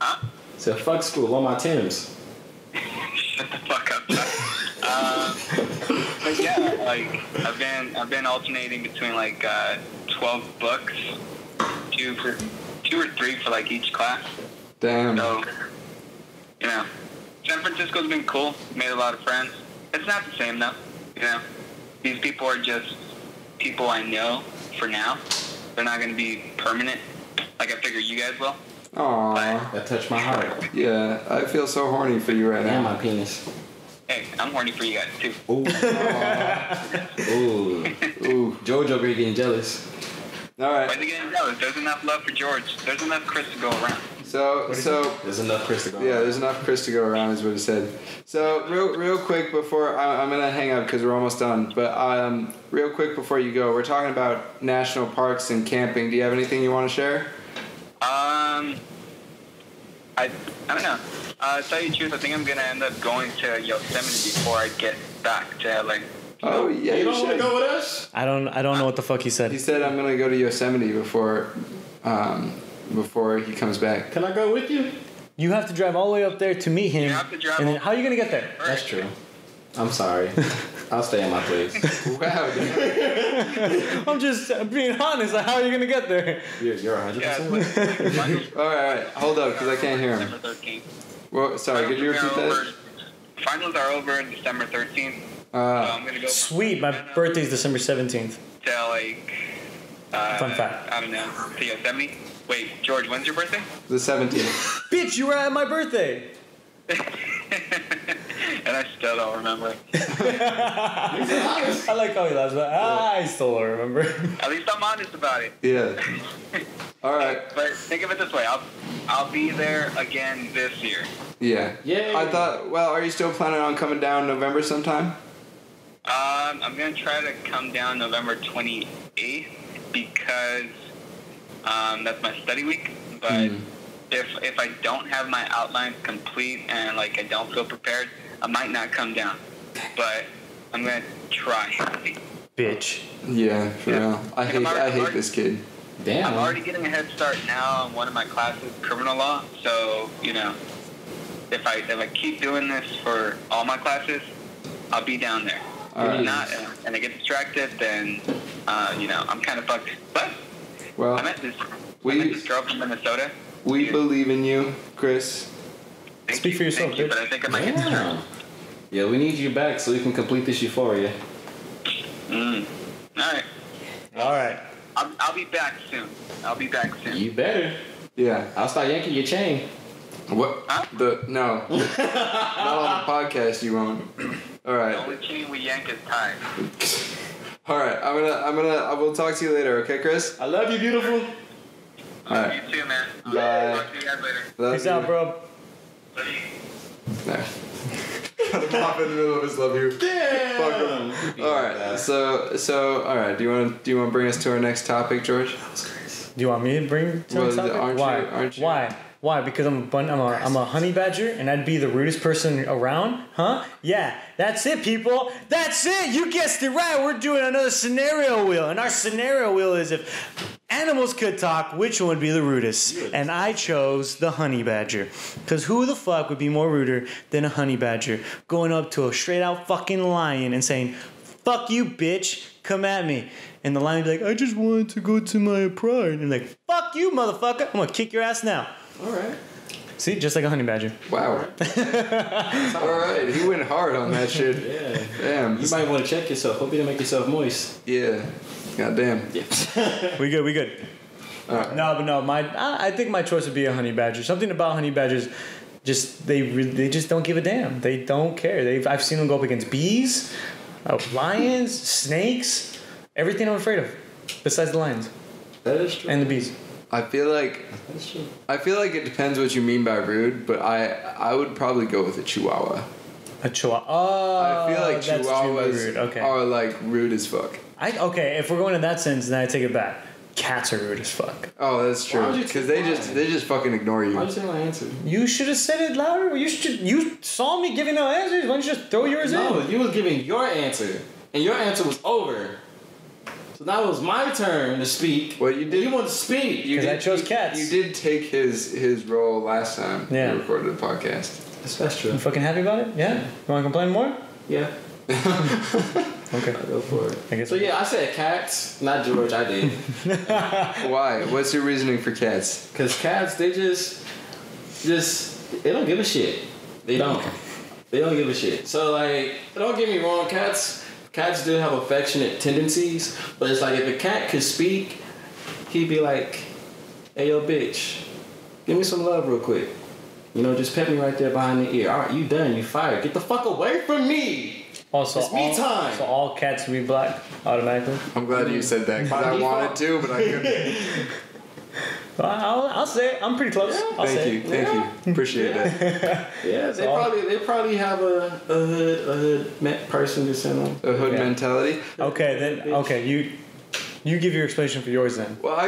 Huh? So fuck school on my Timbs. Shut the fuck up. But yeah, like I've been alternating between like 12 books, two or three for like each class. Damn. So, San Francisco's been cool. Made a lot of friends. It's not the same though. These people are just people I know for now. They're not going to be permanent. Like I figure you guys will. Aww. That touched my heart. Yeah, I feel so horny for you right now. And my penis. Hey, I'm horny for you guys too. Ooh. Ooh. George over here getting jealous. All right. Why are they getting jealous? There's enough love for George. There's enough Chris to go around. So there's enough Chris to go around. Yeah, there's enough Chris to go around is what he said. So real quick before I'm gonna hang up because we're almost done. But real quick before you go, we're talking about national parks and camping. Do you have anything you want to share? I don't know. To tell you the truth, I think I'm gonna end up going to Yosemite before I get back to LA. Oh yeah, you don't want to go with us? I don't know what the fuck he said. He said I'm gonna go to Yosemite before he comes back. Can I go with you? You have to drive all the way up there to meet him. You have to drive and then how are you gonna get there? That's true. I'm sorry. I'll stay at my place. Wow, dude. I'm just being honest. Like, how are you gonna get there? You're 100%. All right. Hold up, because I can't hear him. December 13th. Well, sorry. Could you repeat that? Finals are over December 13th. So I'm gonna go. Sweet. My birthday's December 17th. To like. Fun fact. I don't know. To Yosemite. Wait, George, when's your birthday? The 17th. Bitch, you were at my birthday. And I still don't remember. I like how he laughs, but I still don't remember. At least I'm honest about it. Yeah. All right. But think of it this way: I'll be there again this year. Yeah. Yay. I thought. Well, are you still planning on coming down November sometime? I'm gonna try to come down November 28th because that's my study week. But if I don't have my outlines complete and like I don't feel prepared, I might not come down. But I'm gonna try. Bitch. Yeah, for real. I hate this kid. Damn. I'm already getting a head start now on one of my classes, criminal law. So if I keep doing this for all my classes, I'll be down there. If not, and I get distracted, then I'm kind of fucked. But I met this girl from Minnesota. We believe in you, Chris. Speak for yourself, Thank you, but I think I might get distracted. Yeah, we need you back so we can complete this euphoria. All right. I'll be back soon. You better. Yeah. I'll start yanking your chain. What? Huh? No. Not on the podcast, you won't. All right. The only chain we yank is time. All right. I will talk to you later, okay, Chris? I love you, beautiful. All right. You too, man. Bye. Talk to you guys later. Peace out, bro. Love you. Nah. Cut him off in the middle of his love you. Damn. Fuck him. All right. So all right. Do you want to bring us to our next topic, George? Do you want me to bring to the topic? Aren't you? Why? Because I'm a honey badger and I'd be the rudest person around? Huh? Yeah, that's it, people. That's it. You guessed it right. We're doing another scenario wheel. And our scenario wheel is if animals could talk, which one would be the rudest? And I chose the honey badger. Because who the fuck would be more ruder than a honey badger going up to a straight out fucking lion and saying, fuck you, bitch. Come at me. And the lion would be like, I just wanted to go to my pride. And like, fuck you, motherfucker. I'm going to kick your ass now. All right. See, just like a honey badger. Wow. All right, he went hard on that shit. Yeah. Damn. You might want to check yourself. Hope you don't make yourself moist. Yeah. Goddamn. Yeah. We good. All right. No. I think my choice would be a honey badger. Something about honey badgers, they just don't give a damn. They don't care. I've seen them go up against bees, lions, snakes, everything I'm afraid of, besides the lions. That is true. And the bees. I feel like it depends what you mean by rude, but I would probably go with a Chihuahua. A Chihuahua. Oh, I feel like that's Chihuahuas rude. Okay. are like rude as fuck. Okay, if we're going in that sense, then I take it back. Cats are rude as fuck. Oh, that's true. Because they just fucking ignore you. Why'd you say my answer? You should have said it louder. You saw me giving no answers. Why don't you just throw yours in? No, you was giving your answer, and your answer was over. So now it was my turn to speak. Well, you did. You want to speak. Because I chose cats. You did take his role last time we recorded the podcast. That's true. You fucking happy about it? Yeah? You want to complain more? Yeah. Okay. I'll go for it. I guess So yeah, I said cats, not George. I did. Why? What's your reasoning for cats? Because cats, they just they don't give a shit. They don't give a shit. So like, don't get me wrong, cats do have affectionate tendencies, but it's like if a cat could speak, he'd be like, hey yo bitch, give me some love real quick. Just pet me right there behind the ear. All right, you done, you fired. Get the fuck away from me. Also, it's me time. So all cats will be black automatically? I'm glad you said that because I wanted to, but I couldn't. I'll say it. I'm pretty close. Yeah. Thank you. Appreciate that. Yeah, they probably have a hood person to send them. A hood mentality. Okay, you give your explanation for yours then. Well,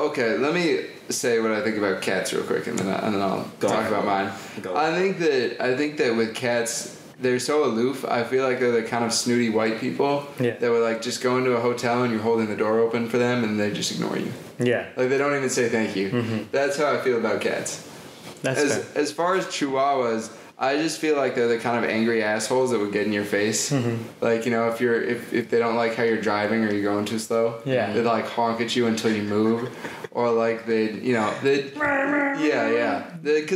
okay. Let me say what I think about cats real quick, and then I'll talk about mine. I think that with cats, they're so aloof. I feel like they're the kind of snooty white people that would like just go into a hotel and you're holding the door open for them and they just ignore you. Yeah. Like they don't even say thank you. Mm-hmm. That's how I feel about cats. As far as Chihuahuas, I just feel like they're the kind of angry assholes that would get in your face. Mm-hmm. Like, if they don't like how you're driving or you're going too slow, they'd like honk at you until you move. Or like because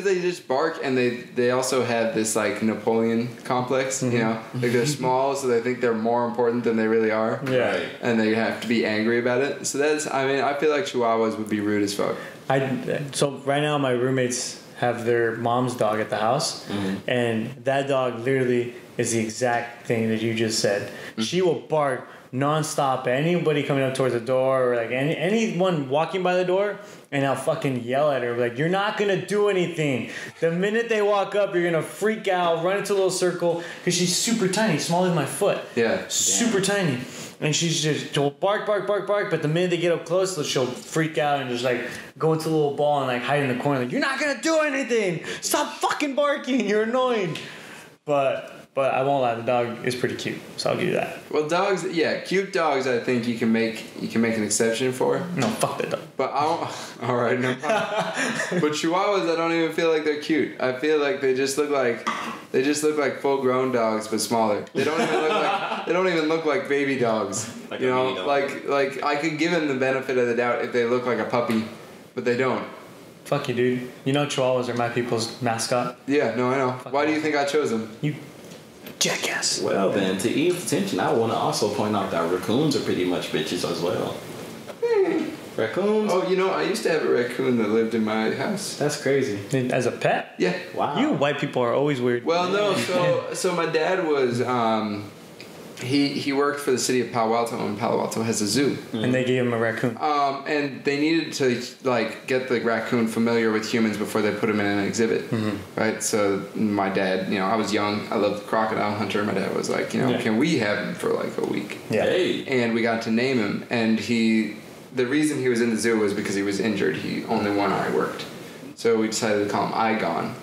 they just bark, and they also have this like Napoleon complex, like they're small, so they think they're more important than they really are. Yeah. Right. And they have to be angry about it. So I feel like Chihuahuas would be rude as fuck. So right now my roommates have their mom's dog at the house, and that dog literally is the exact thing that you just said. Mm-hmm. She will bark nonstop at anybody coming up towards the door or like anyone walking by the door, and I'll fucking yell at her like, you're not gonna do anything. The minute they walk up, you're gonna freak out, run into a little circle, because she's super tiny, smaller than my foot. Yeah. Super tiny. And she'll bark, but the minute they get up close, she'll freak out and just like go into a little ball and like hide in the corner like, you're not gonna do anything! Stop fucking barking, you're annoying! But But I won't lie, the dog is pretty cute, so I'll give you that. Well, dogs, yeah, cute dogs. I think you can make an exception for. No, fuck that dog. But I don't. All right, no problem. But Chihuahuas, I don't even feel like they're cute. I feel like they just look like full-grown dogs, but smaller. They don't even look like baby dogs. Like you a know, baby dog. like I could give them the benefit of the doubt if they look like a puppy, but they don't. Fuck you, dude. You know Chihuahuas are my people's mascot. Yeah, no, I know. Why do you think I chose them? You jackass. Well, then, to ease the tension, I want to also point out that raccoons are pretty much bitches as well. Raccoons? Oh, you know, I used to have a raccoon that lived in my house. That's crazy. As a pet? Yeah. Wow. You white people are always weird. Well, no. So my dad was he worked for the city of Palo Alto, and Palo Alto has a zoo. And they gave him a raccoon. And they needed to like get the raccoon familiar with humans before they put him in an exhibit, right? So my dad, you know, I was young. I loved the crocodile hunter. My dad was like, you know, can we have him for like a week? Yeah. Hey. And we got to name him. And the reason he was in the zoo was because he was injured. He only one eye worked, so we decided to call him Igon.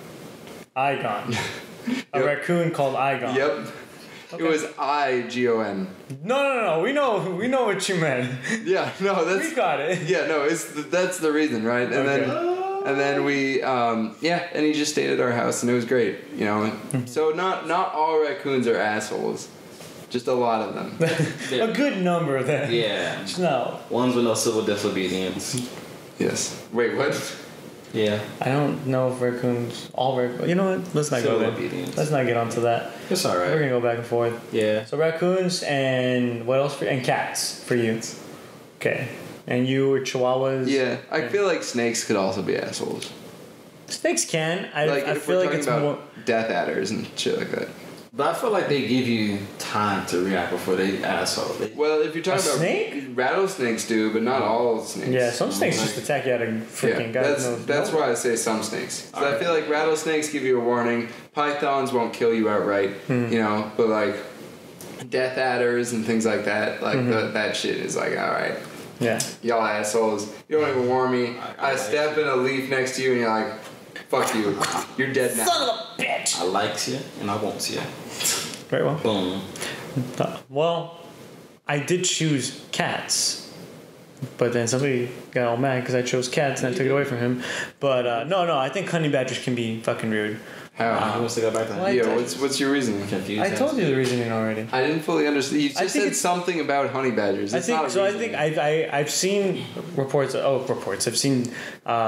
Igon. A raccoon called Igon. Yep. Okay. It was IGON. No. We know what you meant. Yeah, no, that's. We got it. Yeah, no, that's the reason, right? And then we, and he just stayed at our house, and it was great, you know. So not all raccoons are assholes, just a lot of them. A good number of them. Yeah. No. Ones with no civil disobedience. Yes. Wait, what? Yeah. I don't know if raccoons, all raccoons. You know what? Let's not go Civil there. obedience. Let's not get onto that. It's alright. We're gonna go back and forth. Yeah. So raccoons and what else and cats for you. Okay. And you were Chihuahuas. Yeah, I feel like snakes could also be assholes. Snakes can. I If feel we're like talking it's about more. Death adders and shit like that. But I feel like they give you time to react before they asshole. Well, if you're talking about snake? rattlesnakes do, but not all snakes. Yeah, some snakes just attack you out of freaking God knows. That's why I say some snakes. So I feel like rattlesnakes give you a warning. Pythons won't kill you outright, you know, but like death adders and things like that, like that shit is like, all right. Yeah. Y'all assholes. You don't even warn me. I step in a leaf next to you and you're like, fuck you. You're dead now. Son of a bitch. I likes you and I wants you. Very well. Boom. Well, I did choose cats, but then somebody got all mad because I chose cats and I took it away from him. But no, I think honey badgers can be fucking rude. How? He wants to go back to What? Yeah, what's your reasoning? confused. I told you the reasoning already. I didn't fully understand. You I just think said it's- something about honey badgers. I It's not think a so. I reasoning. think I've seen reports. I've seen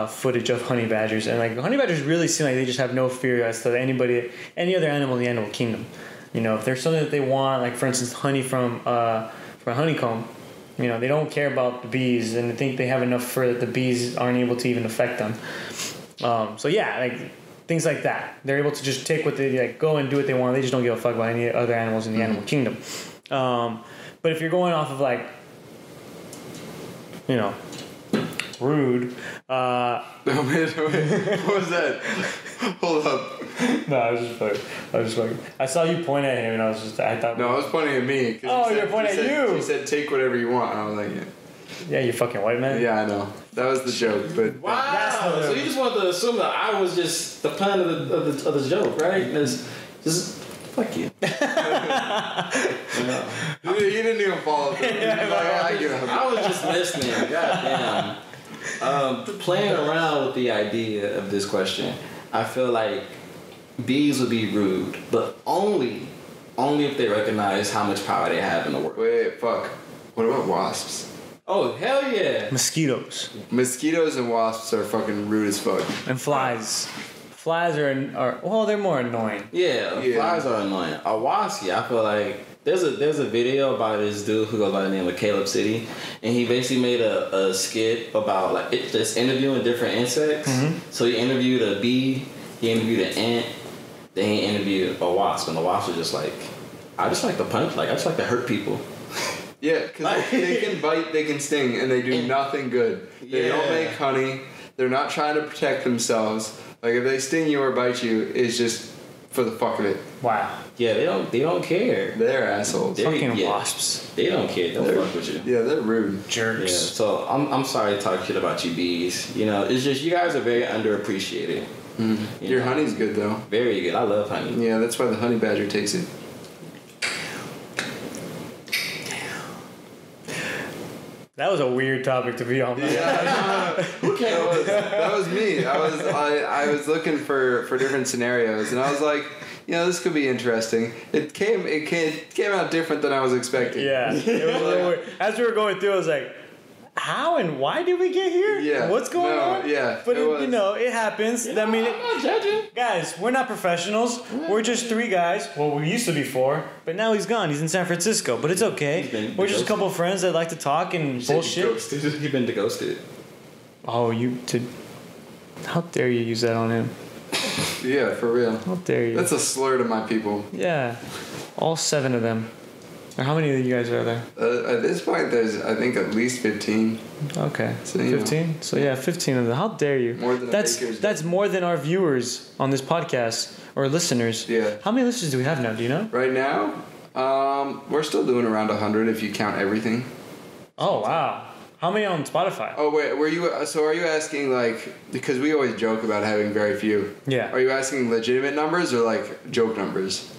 footage of honey badgers, and like honey badgers really seem like they just have no fear as to any other animal in the animal kingdom. You know, if there's something that they want, like for instance, honey from a honeycomb, you know, they don't care about the bees, and they think they have enough fur that the bees aren't able to even affect them. So yeah, like things like that. They're able to just take what they like, go and do what they want. They just don't give a fuck about any other animals in the animal kingdom. But if you're going off of like, you know, rude. No, wait. What was that? Hold up. No, I was just fucking. I saw you point at him, and I thought. No, I was pointing at me. 'Cause Oh, you you're pointing at you. You said take whatever you want. And I was like, yeah. Yeah, you fucking white man. Yeah, I know. That was the joke, but Wow. So you just want to assume that I was just the pun of the joke, right? It's just fuck you. he didn't even follow through. He was like, I give up. I was just listening. God damn. Playing around with the idea of this question, I feel like bees would be rude, but only if they recognize how much power they have in the world. Wait, fuck. What about wasps? Oh hell yeah! Mosquitoes Mosquitoes and wasps are fucking rude as fuck. and flies. Flies are well, they're more annoying. Yeah, flies are annoying. A wasp, yeah, I feel like there's a video about this dude who goes by the name of Caleb City, and he basically made a skit about like just interviewing different insects. So he interviewed a bee, he interviewed an ant, then he interviewed a wasp, and the wasp was just like, I just like to punch, like I just like to hurt people. Yeah, because they can bite, they can sting, and they do nothing good. They don't make honey. They're not trying to protect themselves. Like if they sting you or bite you, it's just for the fuck of it. Wow. Yeah, they don't care. They're assholes. Fucking wasps. They don't care. They'll fuck with you. Yeah, they're rude. Jerks. Yeah, so I'm sorry to talk shit about you bees. You know, it's just you guys are very underappreciated. Your honey's good though. Very good. I love honey. Yeah, that's why the honey badger takes it. That was a weird topic to be on. Yeah, that was me. I was looking for different scenarios, and I was like, this could be interesting. It came out different than I was expecting. Yeah, it was a little weird. As we were going through, I was like, how and why did we get here? Yeah. What's going on? Yeah. But it happens. I mean, I'm not judging. guys, we're not professionals. We're just three guys. Well, we used to be four, but now he's gone. He's in San Francisco, but it's okay. We're just a couple of friends that like to talk and bullshit. You've been ghosted. Oh, how dare you use that on him? Yeah, for real. How dare you? That's a slur to my people. Yeah, all 7 of them. Or how many of you guys are there? At this point, there's I think at least 15. Okay, So, 15. So yeah, 15 of them. How dare you? More than a baker's that's more than our viewers on this podcast or listeners. Yeah. How many listeners do we have now? Do you know? Right now, we're still doing around 100 if you count everything. Oh wow. How many on Spotify? Oh wait, are you asking like, because we always joke about having very few. Yeah. Are you asking legitimate numbers or like joke numbers?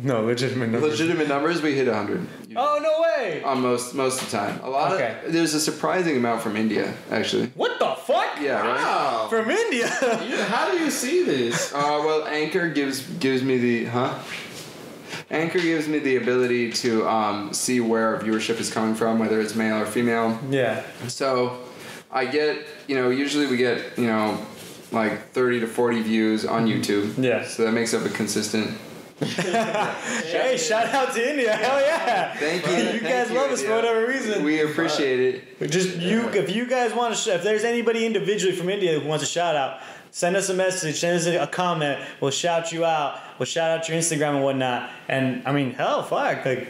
No, legitimate numbers. Legitimate numbers, we hit 100. Oh no way! On most of the time. Okay. There's a surprising amount from India, actually. What the fuck? Yeah, right? Wow. From India. How do you see this? Well, Anchor gives me the Anchor gives me the ability to see where our viewership is coming from, whether it's male or female. Yeah. So I get, usually we get, like 30 to 40 views on YouTube. Yeah. So that makes up a consistent. Hey, shout out to India. Hell yeah. Thank you. You guys love us for whatever reason. We appreciate it. If you guys want to, if there's anybody individually from India who wants a shout out, send us a message, send us a comment. We'll shout you out. We'll shout out your Instagram and whatnot. And I mean, hell, fuck, like,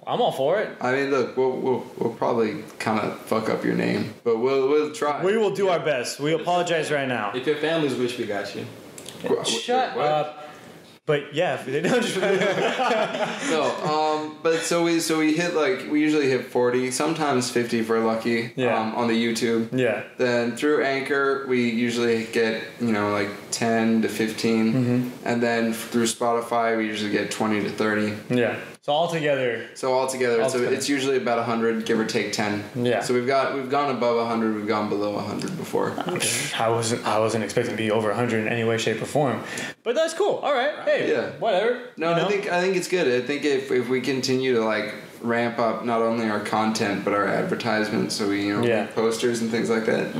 I'm all for it. I mean, look, we'll probably kind of fuck up your name, but we'll try. We will do our best. We apologize right now. If your family's rich, we got you. Shut up. But yeah, if they don't just no. But so we hit we usually hit 40, sometimes 50 if we're lucky. Yeah. On the YouTube. Yeah. Then through Anchor, we usually get like 10 to 15, and then through Spotify, we usually get 20 to 30. Yeah. So altogether, it's usually about 100, give or take 10. Yeah. So we've gone above 100, we've gone below 100 before. I wasn't expecting to be over 100 in any way, shape, or form. But that's cool. All right. Hey. Yeah. Whatever. No, I think it's good. I think if we continue to ramp up not only our content but our advertisements, so we make posters and things like that,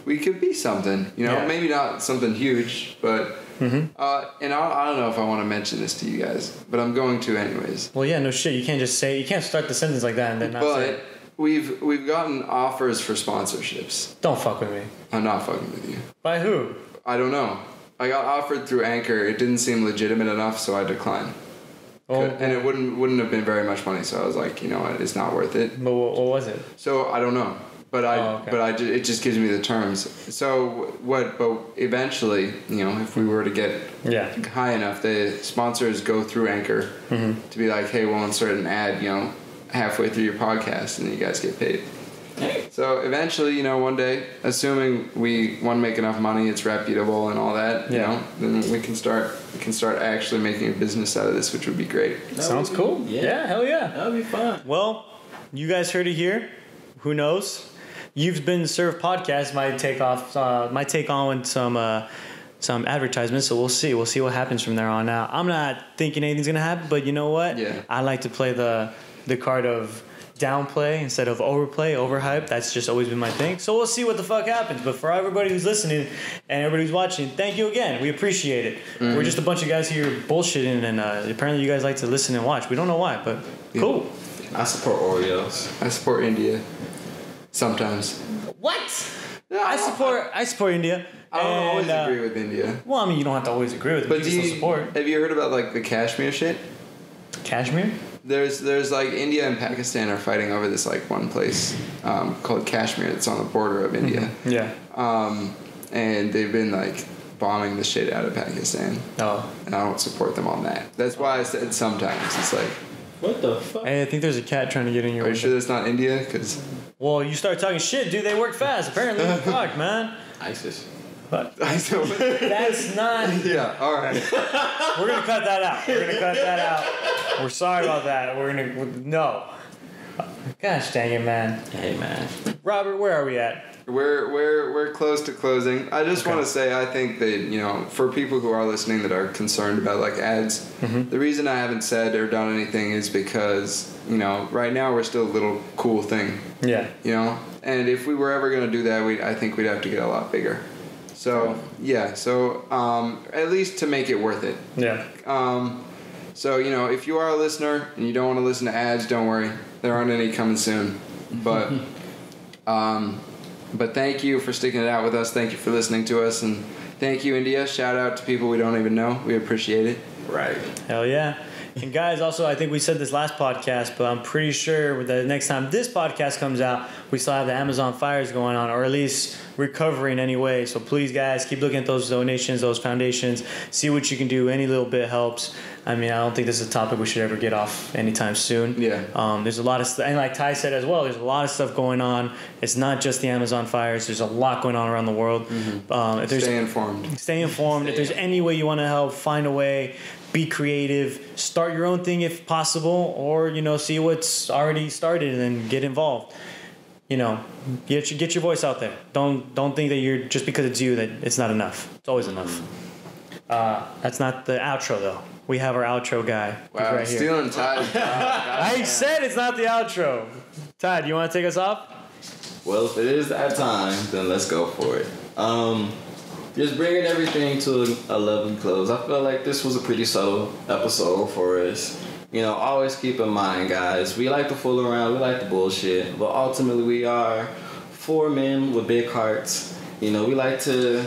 we could be something. Maybe not something huge, but. And I don't know if I want to mention this to you guys, but I'm going to anyways. Well, yeah, no shit. You can't just say, you can't start the sentence like that and then not say it. We've gotten offers for sponsorships. Don't fuck with me. I'm not fucking with you. By who? I don't know. I got offered through Anchor. It didn't seem legitimate enough, so I declined. Oh, and it wouldn't have been very much money, so I was like, you know what, it's not worth it. But what was it? So I don't know. But it just gives me the terms. So but eventually, if we were to get high enough, the sponsors go through Anchor to be like, hey, we'll insert an ad, halfway through your podcast, and you guys get paid. So eventually, one day, assuming we make enough money, it's reputable and all that, then we can start actually making a business out of this, which would be great. Sounds cool. Yeah, hell yeah. That would be fun. Well, you guys heard it here. Who knows? You've been served podcast might take on some advertisements, so we'll see what happens from there on out. I'm not thinking anything's gonna happen, but you know what? Yeah. I like to play the card of downplay instead of overplay, overhype. That's just always been my thing. So we'll see what the fuck happens. But for everybody who's listening and everybody who's watching, thank you again. We appreciate it. We're just a bunch of guys here bullshitting, and apparently you guys like to listen and watch. We don't know why, but cool. I support Oreos. I support India. Sometimes. What? No, I support India. I don't always agree with India. Well, I mean, you don't have to always agree with it, but you still support. Have you heard about the Kashmir shit? Kashmir? There's India and Pakistan are fighting over this one place called Kashmir. It's on the border of India. Yeah. And they've been bombing the shit out of Pakistan. Oh. And I don't support them on that. That's why I said sometimes. It's what the fuck? Hey, I think there's a cat trying to get in your window. Are you sure that's not India? Well, you start talking shit, dude. They work fast, apparently. Fuck, man. ISIS. What? That's not. Yeah. All right. We're gonna cut that out. We're sorry about that. No. Gosh dang it, man. Hey, man. Robert, where are we at? We're close to closing. I just want to say I think that for people who are listening that are concerned about like ads, the reason I haven't said or done anything is because right now we're still a little cool thing. Yeah. And if we were ever gonna do that, I think we'd have to get a lot bigger. So yeah. So at least to make it worth it. Yeah. So if you are a listener and you don't want to listen to ads, don't worry. There aren't any coming soon. But but thank you for sticking it out with us. Thank you for listening to us, and thank you, India. Shout out to people we don't even know. We appreciate it. Right. Hell yeah. And guys, also, I think we said this last podcast, but I'm pretty sure that next time this podcast comes out, we still have the Amazon fires going on, or at least recovering anyway. So please, guys, keep looking at those donations, those foundations. See what you can do. Any little bit helps. I mean, I don't think this is a topic we should ever get off anytime soon. Yeah. There's a lot of stuff, and like Ty said as well, there's a lot of stuff going on. It's not just the Amazon fires. There's a lot going on around the world. Stay informed. Stay informed. If there's any way you want to help, find a way. Be creative. Start your own thing if possible, or see what's already started and then get involved. Get your voice out there. Don't think that you're just because it's you that it's not enough. It's always enough. That's not the outro though. We have our outro guy. Wow, right here. stealing Ty. I said it's not the outro. Ty, do you want to take us off? Well, if it is that time, then let's go for it. Just bringing everything to a lovely close. I feel like this was a pretty subtle episode for us. Always keep in mind, guys, we like to fool around, we like to bullshit, but ultimately we are 4 men with big hearts. We like to...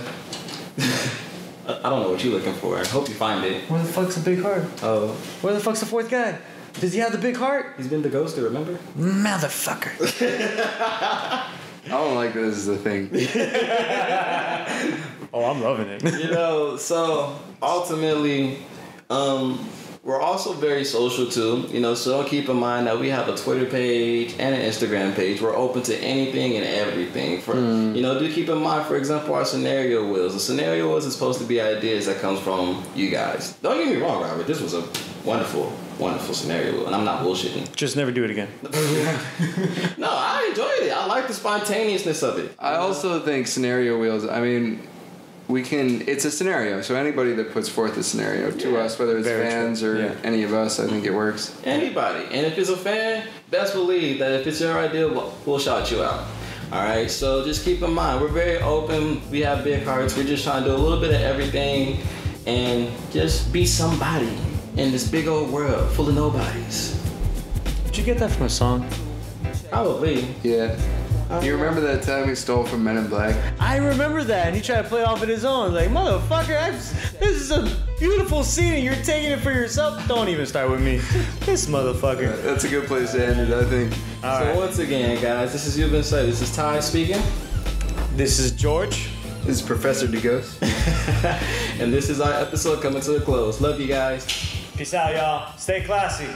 I don't know what you're looking for. I hope you find it. Where the fuck's the big heart? Oh. Where the fuck's the 4th guy? Does he have the big heart? He's been the ghoster, remember? Motherfucker. I don't like this as a thing. Oh, I'm loving it. So ultimately, we're also very social too. So keep in mind that we have a Twitter page and an Instagram page. We're open to anything and everything. Do keep in mind, for example, our scenario wheels. The scenario wheels is supposed to be ideas that comes from you guys. Don't get me wrong, Robert. This was a wonderful scenario wheel, and I'm not bullshitting. Just never do it again. No, I enjoyed it. I like the spontaneousness of it. I also think scenario wheels, it's a scenario, so anybody that puts forth a scenario to us, whether it's fans or any of us, I think it works. Anybody. And if it's a fan, best believe that if it's your idea, we'll shout you out. Alright, so just keep in mind, we're very open, we have big hearts, we're just trying to do a little bit of everything and just be somebody in this big old world full of nobodies. Did you get that from a song? Probably. Yeah. You remember that time we stole from Men in Black? I remember that, and he tried to play off on his own. Like, motherfucker, this is a beautiful scene, and you're taking it for yourself. Don't even start with me. This motherfucker. That's a good place to end it, I think. So once again, guys, this is You've Been Said. This is Ty speaking. This is George. This is Professor Geus. And this is our episode coming to a close. Love you guys. Peace out, y'all. Stay classy.